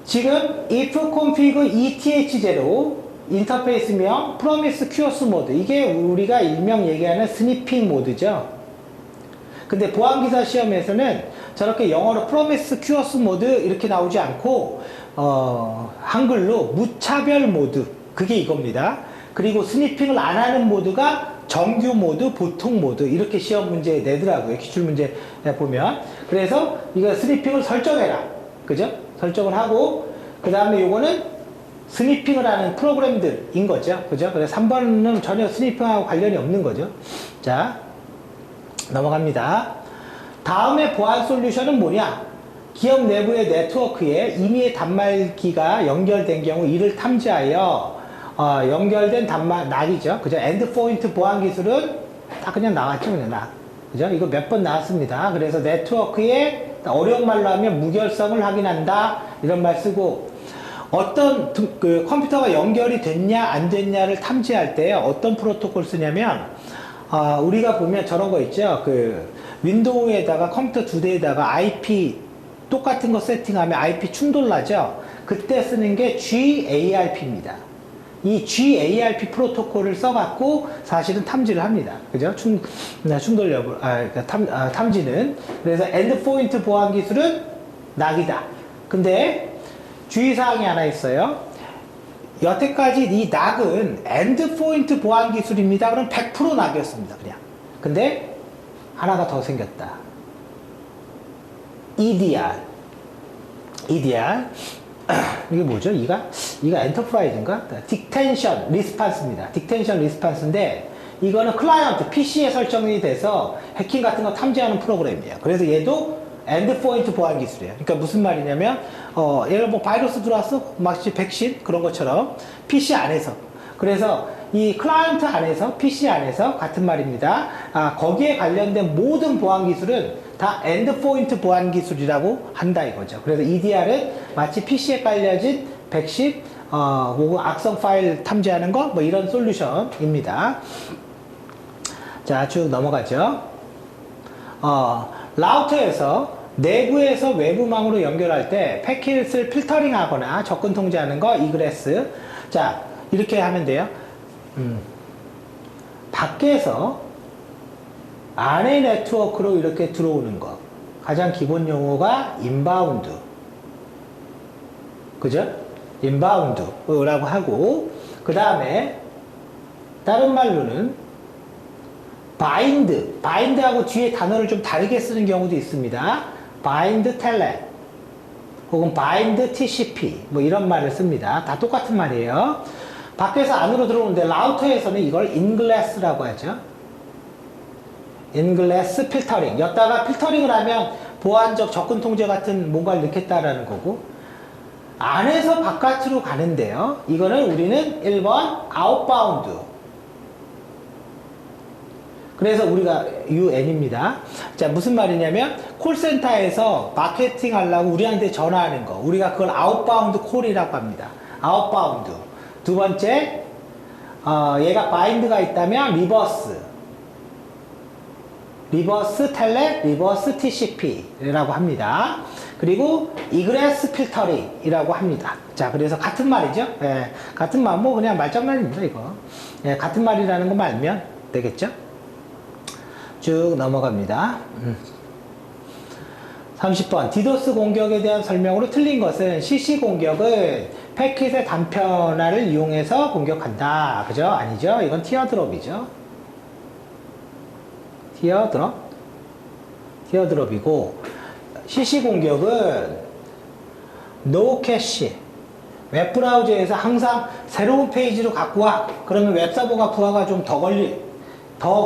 지금 if config eth0 인터페이스명 promise QoS 모드. 이게 우리가 일명 얘기하는 스니핑 모드죠. 근데 보안기사 시험에서는 저렇게 영어로 promise QoS 모드 이렇게 나오지 않고 한글로 무차별 모드. 그게 이겁니다. 그리고 스니핑을 안 하는 모드가 정규 모드, 보통 모드 이렇게 시험 문제 내더라고요. 기출 문제 보면. 그래서 이거 스니핑을 설정해라. 그죠? 설정을 하고 그 다음에 요거는 스니핑을 하는 프로그램들인 거죠. 그죠? 그래서 3번은 전혀 스니핑하고 관련이 없는 거죠. 자, 넘어갑니다. 다음에 보안 솔루션은 뭐냐? 기업 내부의 네트워크에 임의의 단말기가 연결된 경우 이를 탐지하여 연결된 낙이죠. 그죠? 엔드포인트 보안 기술은 다 그냥 나왔죠. 그냥 그죠? 이거 몇 번 나왔습니다. 그래서 네트워크에 어려운 말로 하면 무결성을 확인한다. 이런 말 쓰고 어떤 그 컴퓨터가 연결이 됐냐 안 됐냐를 탐지할 때 어떤 프로토콜 쓰냐면 우리가 보면 저런 거 있죠. 그 윈도우에다가 컴퓨터 두 대에다가 IP 똑같은 거 세팅하면 IP 충돌 나죠. 그때 쓰는 게 GARP입니다. 이 GARP 프로토콜을 써갖고 사실은 탐지를 합니다. 그죠? 충돌 여부, 탐지는. 그래서 엔드포인트 보안 기술은 낙이다. 근데 주의사항이 하나 있어요. 여태까지 이 낙은 엔드포인트 보안 기술입니다. 그럼 100% 낙이었습니다. 그냥. 근데 하나가 더 생겼다. EDR. 이게 뭐죠? 이가 엔터프라이즈인가? 딕텐션 리스판스입니다. 딕텐션 리스판스인데 이거는 클라이언트 PC에 설정이 돼서 해킹 같은 거 탐지하는 프로그램이에요. 그래서 얘도 엔드포인트 보안 기술이에요. 그러니까 무슨 말이냐면 얘가 뭐 바이러스 들어왔어? 마치 백신 그런 것처럼 PC 안에서. 그래서 이 클라이언트 안에서 PC 안에서 같은 말입니다. 거기에 관련된 모든 보안 기술은 다 엔드포인트 보안 기술이라고 한다 이거죠. 그래서 EDR은 마치 PC에 깔려진 백신 혹은 악성 파일 탐지하는 거 뭐 이런 솔루션입니다. 자, 쭉 넘어가죠. 라우터에서 내부에서 외부망으로 연결할 때 패킷을 필터링 하거나 접근 통제하는 거 이그레스. 자, 이렇게 하면 돼요. 밖에서 안의 네트워크로 이렇게 들어오는 거. 가장 기본 용어가 인바운드. 그죠? 인바운드라고 하고, 그 다음에 다른 말로는 바인드하고 뒤에 단어를 좀 다르게 쓰는 경우도 있습니다. 바인드 텔넷 혹은 바인드 TCP 뭐 이런 말을 씁니다. 다 똑같은 말이에요. 밖에서 안으로 들어오는데 라우터에서는 이걸 인글래스라고 하죠. 인글래스 필터링. 여기다가 필터링을 하면 보안적 접근 통제 같은 뭔가를 넣겠다라는 거고, 안에서 바깥으로 가는데요. 이거는 우리는 1번 아웃바운드. 그래서 우리가 UN입니다. 자, 무슨 말이냐면 콜센터에서 마케팅 하려고 우리한테 전화하는 거. 우리가 그걸 아웃바운드 콜이라고 합니다. 아웃바운드. 두 번째, 얘가 바인드가 있다면 리버스 텔넷, 리버스 TCP라고 합니다. 그리고 이그레스 필터링이라고 합니다. 자, 그래서 같은 말이죠. 예, 같은 말, 뭐 그냥 말장난입니다, 이거. 예, 같은 말이라는 것만 알면 되겠죠? 쭉 넘어갑니다. 30번. 디도스 공격에 대한 설명으로 틀린 것은 CC 공격은 패킷의 단편화를 이용해서 공격한다. 그죠? 아니죠? 이건 티어드롭이죠. 티어드롭이고, CC 공격은 no 캐시. 웹브라우저에서 항상 새로운 페이지로 갖고 와. 그러면 웹서버가 부하가 좀 더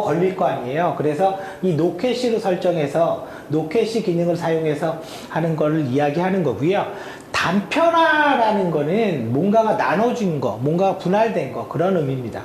걸릴 거 아니에요. 그래서 이 노캐시로 설정해서 노캐시 기능을 사용해서 하는 거를 이야기하는 거고요. 단편화라는 거는 뭔가가 나눠진 거, 뭔가가 분할된 거, 그런 의미입니다.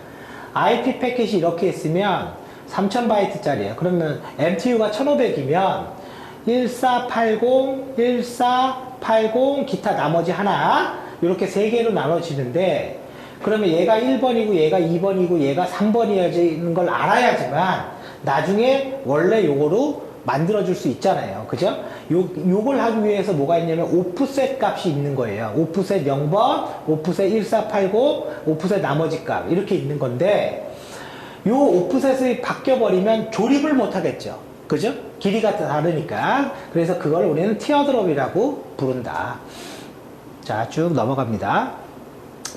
IP 패킷이 이렇게 있으면 3000바이트 짜리예요. 그러면 MTU가 1500이면 1480, 1480 기타 나머지 하나 이렇게 세 개로 나눠지는데, 그러면 얘가 1번이고 얘가 2번이고 얘가 3번이어지는 걸 알아야지만 나중에 원래 요거로 만들어줄 수 있잖아요. 그죠? 요걸 하기 위해서 뭐가 있냐면 오프셋 값이 있는 거예요. 오프셋 0번, 오프셋 1480, 오프셋 나머지 값 이렇게 있는 건데, 요 오프셋이 바뀌어버리면 조립을 못 하겠죠. 그죠? 길이가 다르니까. 그래서 그걸 우리는 티어드롭이라고 부른다. 자, 쭉 넘어갑니다.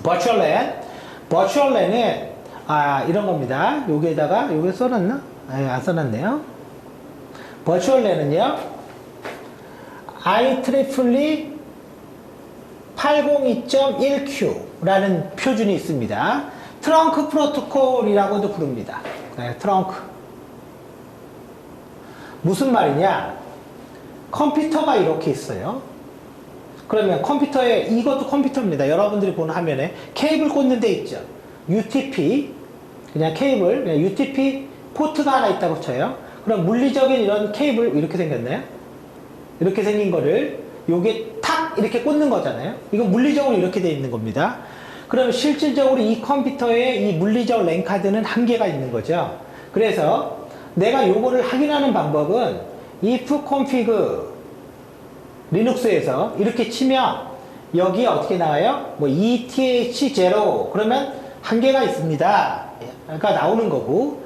버추얼 랜. 버추얼 랜은 이런 겁니다. 여기에다가 요게 써놨나? 안 써놨네요. 버추얼 랜은요, IEEE 802.1Q라는 표준이 있습니다. 트렁크 프로토콜이라고도 부릅니다. 네, 트렁크. 무슨 말이냐? 컴퓨터가 이렇게 있어요. 그러면 컴퓨터에, 이것도 컴퓨터입니다. 여러분들이 보는 화면에 케이블 꽂는 데 있죠. UTP, 그냥 케이블, 그냥 UTP 포트가 하나 있다고 쳐요. 그럼 물리적인 이런 케이블 이렇게 생겼나요? 이렇게 생긴 거를 요게 탁 이렇게 꽂는 거잖아요. 이건 물리적으로 이렇게 돼 있는 겁니다. 그러면 실질적으로 이 컴퓨터에 이 물리적 랜 카드는 한계가 있는 거죠. 그래서 내가 요거를 확인하는 방법은 if config 리눅스에서 이렇게 치면 여기에 어떻게 나와요? 뭐 ETH0 그러면 한계가 있습니다. 그러니까 나오는 거고,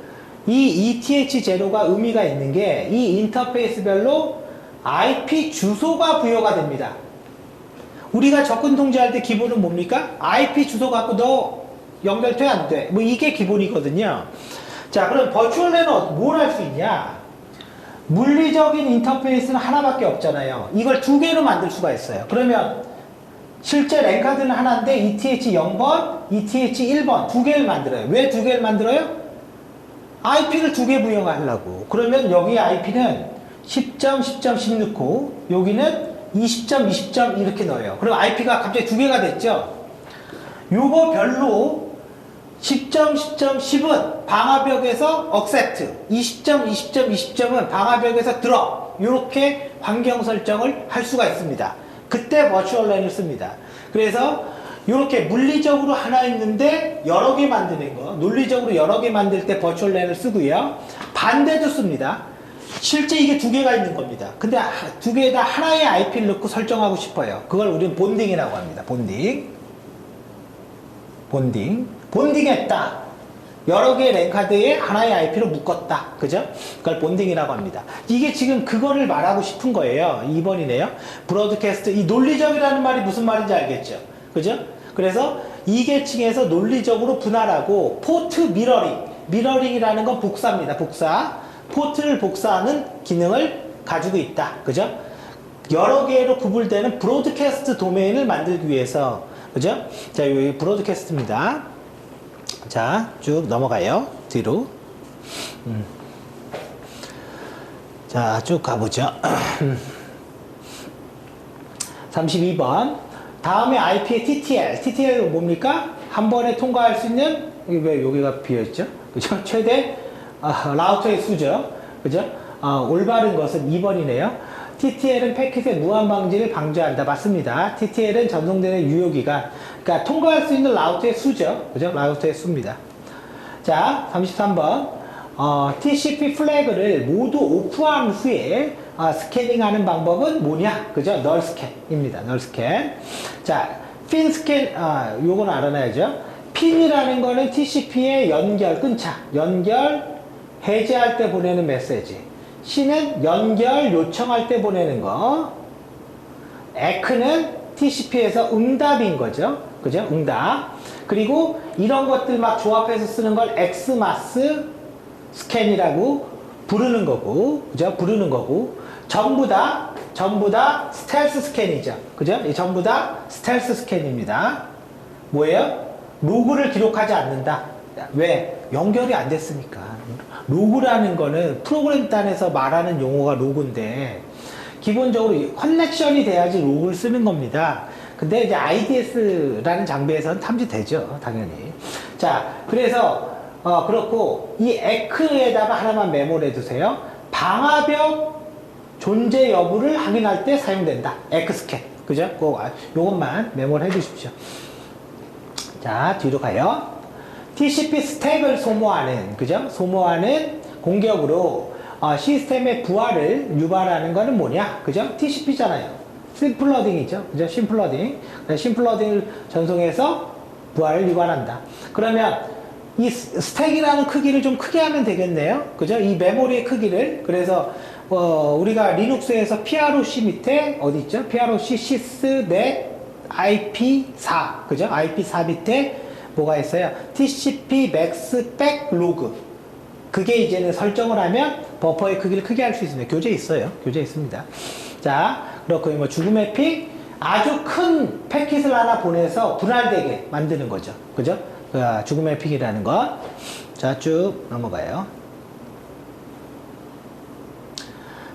이 ETH0가 의미가 있는 게 이 인터페이스별로 IP 주소가 부여가 됩니다. 우리가 접근 통제할 때 기본은 뭡니까? IP 주소 갖고 너 연결돼 안 돼? 뭐 이게 기본이거든요. 자, 그럼 버추얼랜은 뭘 할 수 있냐? 물리적인 인터페이스는 하나밖에 없잖아요. 이걸 두 개로 만들 수가 있어요. 그러면 실제 랜카드는 하나인데 ETH 0번, ETH 1번 두 개를 만들어요. 왜 두 개를 만들어요? IP를 두 개 부여하려고. 그러면 여기 IP는 10점, 10점, 10 넣고 여기는 20점, 20점 이렇게 넣어요. 그럼 IP가 갑자기 두 개가 됐죠. 요거 별로 10점, 10점, 10은 방화벽에서 accept, 20점, 20점, 20점은 방화벽에서 drop, 이렇게 환경 설정을 할 수가 있습니다. 그때 버추얼 랜을 씁니다. 그래서 이렇게 물리적으로 하나 있는데 여러 개 만드는 거, 논리적으로 여러 개 만들 때 버추얼 랜을 쓰고요. 반대도 씁니다. 실제 이게 두 개가 있는 겁니다. 근데 두 개에다 하나의 IP를 넣고 설정하고 싶어요. 그걸 우리는 본딩이라고 합니다. 본딩했다. 여러 개의 랜카드에 하나의 IP로 묶었다. 그죠? 그걸 본딩이라고 합니다. 이게 지금 그거를 말하고 싶은 거예요. 2번이네요. 브로드캐스트. 이 논리적이라는 말이 무슨 말인지 알겠죠? 그죠? 그래서 이 계층에서 논리적으로 분할하고 포트 미러링이라는 건 복사입니다. 복사. 포트를 복사하는 기능을 가지고 있다. 그죠? 여러 개로 구분되는 브로드캐스트 도메인을 만들기 위해서. 그죠? 자, 여기 브로드캐스트입니다. 자, 쭉 넘어가요. 뒤로. 자, 쭉 가보죠. 32번. 다음에 IP의 TTL. TTL은 뭡니까? 한 번에 통과할 수 있는, 왜 여기가 비어있죠? 그죠? 최대 라우터의 수죠. 그죠? 올바른 것은 2번이네요. TTL은 패킷의 무한 방지를 방지한다. 맞습니다. TTL은 전송되는 유효기간. 그러니까 통과할 수 있는 라우터의 수죠. 그죠? 라우터의 수입니다. 자, 33번. TCP 플래그를 모두 오프한 후에 스캐닝하는 방법은 뭐냐? 그죠? 널 스캔입니다. 널 스캔. 자, 핀 스캔, 요건 알아놔야죠. 핀이라는 거는 TCP의 연결, 끊자. 연결, 해제할 때 보내는 메시지. C는 연결 요청할 때 보내는 거. 에크는 TCP에서 응답인 거죠. 그죠? 응답. 그리고 이런 것들 막 조합해서 쓰는 걸 엑스마스 스캔이라고 부르는 거고. 그죠? 부르는 거고. 전부 다 전부 다 스텔스 스캔이죠. 그죠? 이 전부 다 스텔스 스캔입니다. 뭐예요? 로그를 기록하지 않는다. 왜? 연결이 안 됐으니까. 로그라는 거는 프로그램 단에서 말하는 용어가 로그인데, 기본적으로 커넥션이 돼야지 로그를 쓰는 겁니다. 근데 이제 IDS라는 장비에서는 탐지되죠. 당연히. 자, 그래서, 그렇고, 이 에크에다가 하나만 메모를 해두세요. 방화벽 존재 여부를 확인할 때 사용된다. 에크스캔. 그죠? 요것만 메모를 해두십시오. 자, 뒤로 가요. TCP 스택을 소모하는, 그죠? 소모하는 공격으로 시스템의 부하를 유발하는 거는 뭐냐? 그죠? TCP잖아요. 심플러딩이죠. 그죠? 심플러딩. 심플러딩을 전송해서 부하를 유발한다. 그러면 이 스택이라는 크기를 좀 크게 하면 되겠네요. 그죠? 이 메모리의 크기를. 그래서 우리가 리눅스에서 PROC 밑에 어디 있죠? PROC sysnet IP4. 그죠? IP4 밑에 뭐가 있어요? TCP max backlog. 그게 이제는 설정을 하면 버퍼의 크기를 크게 할 수 있습니다. 교재 있어요. 교재 있습니다. 자, 그렇고 뭐 죽음의 픽, 아주 큰 패킷을 하나 보내서 분할되게 만드는 거죠. 그죠? 죽음의 픽이라는 거. 자, 쭉 넘어가요.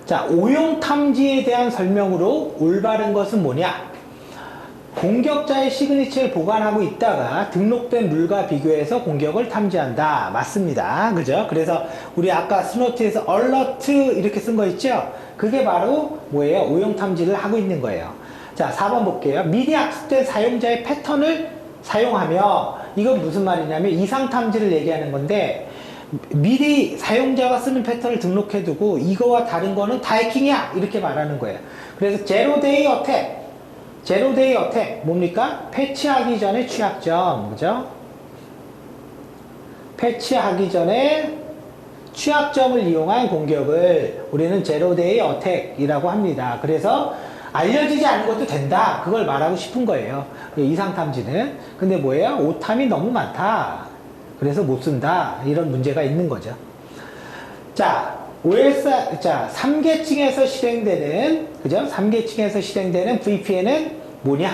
자, 오용 탐지에 대한 설명으로 올바른 것은 뭐냐? 공격자의 시그니처를 보관하고 있다가 등록된 룰과 비교해서 공격을 탐지한다. 맞습니다. 그죠? 그래서 우리 아까 스노트에서 alert 이렇게 쓴 거 있죠? 그게 바로 뭐예요? 오용 탐지를 하고 있는 거예요. 자, 4번 볼게요. 미리 악습된 사용자의 패턴을 사용하며, 이건 무슨 말이냐면 이상 탐지를 얘기하는 건데, 미리 사용자가 쓰는 패턴을 등록해두고 이거와 다른 거는 다 해킹이야 이렇게 말하는 거예요. 그래서 제로데이 어택, 제로데이 어택 뭡니까? 패치하기 전에 취약점, 그죠? 패치하기 전에 취약점을 이용한 공격을 우리는 제로데이 어택이라고 합니다. 그래서 알려지지 않은 것도 된다, 그걸 말하고 싶은 거예요. 이상 탐지는. 근데 뭐예요? 오탐이 너무 많다, 그래서 못 쓴다, 이런 문제가 있는 거죠. 자, 자, 3계층에서 실행되는, 그죠? 3계층에서 실행되는 VPN은 뭐냐?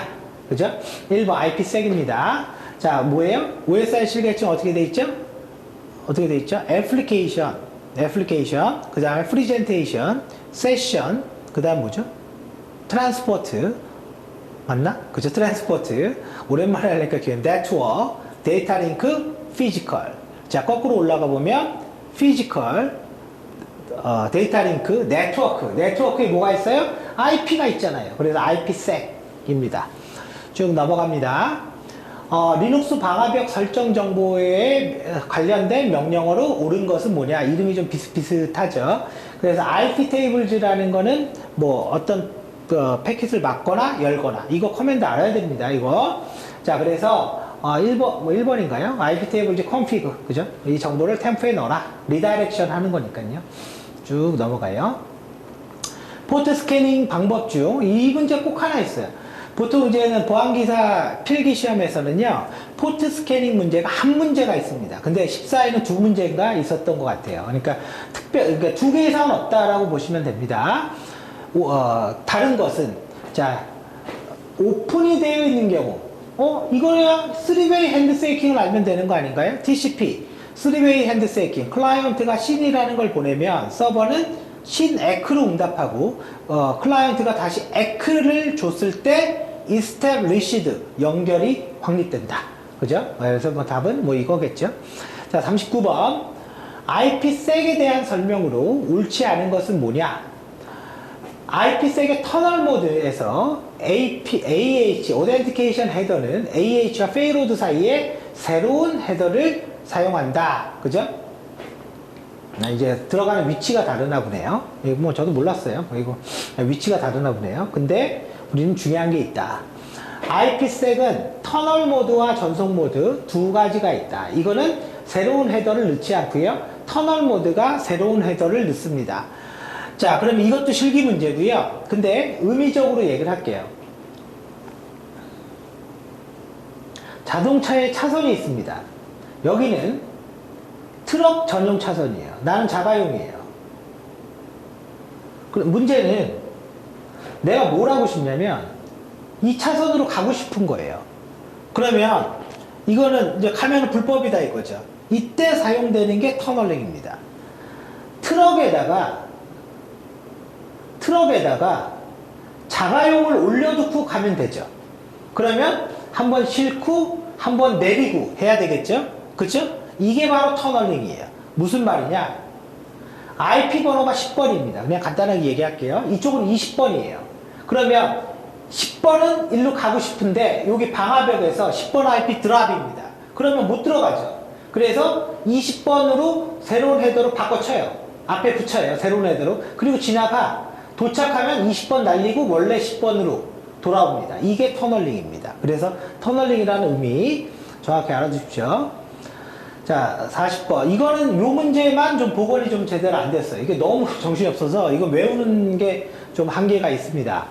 그죠? 1번 IPsek입니다. 자, 뭐예요? OSI 실계층 어떻게 돼 있죠? 어떻게 돼 있죠? 애플리케이션, 그 다음에 프리젠테이션, 세션, 그 다음 뭐죠? 트랜스포트, 맞나? 그죠? 트랜스포트. 오랜만에 하니까 기억. 네트워크, 데이터 링크, 피지컬. 자, 거꾸로 올라가 보면 피지컬, 데이터 링크, 네트워크. 네트워크에 뭐가 있어요? IP가 있잖아요. 그래서 IPsek입니다. 쭉 넘어갑니다. 리눅스 방화벽 설정 정보에 관련된 명령어로 옳은 것은 뭐냐? 이름이 좀 비슷비슷하죠. 그래서 IPTables라는 거는 뭐 어떤 패킷을 막거나 열거나, 이거 커맨드 알아야 됩니다. 이거. 자, 그래서 1번인가요? IPTables config, 그죠? 이 정보를 템프에 넣어라. 리다이렉션 하는 거니까요. 쭉 넘어가요. 포트 스캐닝 방법 중 이 문제 꼭 하나 있어요. 보통 이제는 보안기사 필기 시험에서는요, 포트 스캐닝 문제가 한 문제가 있습니다. 근데 14에는 두 문제가 있었던 것 같아요. 그러니까 그러니까 두 개 이상은 없다라고 보시면 됩니다. 다른 것은, 자, 오픈이 되어 있는 경우, 이거야 3-way 핸드세이킹을 알면 되는 거 아닌가요? TCP, 3-way 핸드세이킹. 클라이언트가 신이라는 걸 보내면 서버는 신 에크로 응답하고, 클라이언트가 다시 에크를 줬을 때 established, 연결이 확립된다. 그죠? 그래서 뭐 답은 뭐 이거겠죠? 자, 39번. IPsek에 대한 설명으로 옳지 않은 것은 뭐냐? IPsek의 터널 모드에서 AH, Authentication 헤더는 AH와 페이로드 사이에 새로운 헤더를 사용한다. 그죠? 이제 들어가는 위치가 다르나 보네요. 이거 뭐 저도 몰랐어요. 이거 위치가 다르나 보네요. 근데 우리는 중요한 게 있다. IPsek은 터널 모드와 전송 모드 두 가지가 있다. 이거는 새로운 헤더를 넣지 않고요, 터널 모드가 새로운 헤더를 넣습니다. 자, 그럼 이것도 실기 문제고요. 근데 의미적으로 얘기를 할게요. 자동차에 차선이 있습니다. 여기는 트럭 전용 차선이에요. 나는 자가용이에요. 그럼 문제는 내가 뭘 하고 싶냐면 2차선으로 가고 싶은 거예요. 그러면 이거는 이제 가면은 불법이다 이거죠. 이때 사용되는 게 터널링입니다. 트럭에다가 자가용을 올려두고 가면 되죠. 그러면 한번 싣고 한번 내리고 해야 되겠죠. 그쵸? 이게 바로 터널링이에요. 무슨 말이냐? IP 번호가 10번입니다. 그냥 간단하게 얘기할게요. 이쪽은 20번이에요. 그러면 10번은 일로 가고 싶은데 여기 방화벽에서 10번 IP 드랍입니다. 그러면 못 들어가죠. 그래서 20번으로 새로운 헤더로 바꿔쳐요. 앞에 붙여요. 새로운 헤더로. 그리고 지나가. 도착하면 20번 날리고 원래 10번으로 돌아옵니다. 이게 터널링입니다. 그래서 터널링이라는 의미 정확히 알아두십시오. 자, 40번. 이거는 요 문제만 좀 복원이 좀 제대로 안 됐어요. 이게 너무 정신이 없어서 이거 외우는 게 좀 한계가 있습니다.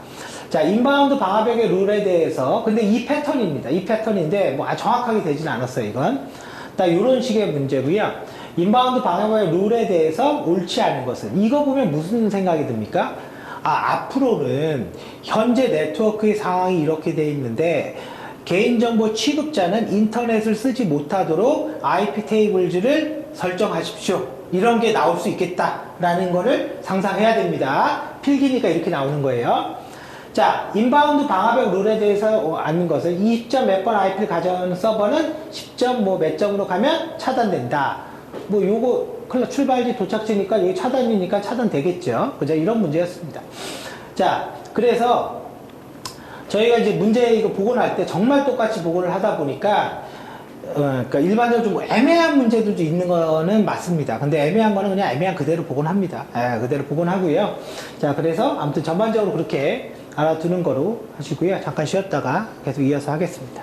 자, 인바운드 방화벽의 룰에 대해서, 근데 이 패턴입니다. 이 패턴인데, 뭐 정확하게 되진 않았어요, 이건. 딱 요런 식의 문제고요. 인바운드 방화벽의 룰에 대해서 옳지 않은 것은, 이거 보면 무슨 생각이 듭니까? 앞으로는 현재 네트워크의 상황이 이렇게 돼 있는데, 개인정보 취급자는 인터넷을 쓰지 못하도록 IP 테이블즈를 설정하십시오. 이런 게 나올 수 있겠다라는 거를 상상해야 됩니다. 필기니까 이렇게 나오는 거예요. 자, 인바운드 방화벽 룰에 대해서 아는 것은 20점 몇 번 IP를 가져오는 서버는 10점 뭐 몇 점으로 가면 차단된다. 뭐 요거 출발지 도착지니까 여기 차단이니까 차단되겠죠. 그죠? 이런 문제였습니다. 자, 그래서 저희가 이제 문제 이거 복원할 때 정말 똑같이 복원을 하다 보니까 그러니까 일반적으로 좀 애매한 문제들도 있는 거는 맞습니다. 근데 애매한 거는 그냥 애매한 그대로 복원합니다. 그대로 복원하고요. 자, 그래서 아무튼 전반적으로 그렇게 알아두는 거로 하시고요. 잠깐 쉬었다가 계속 이어서 하겠습니다.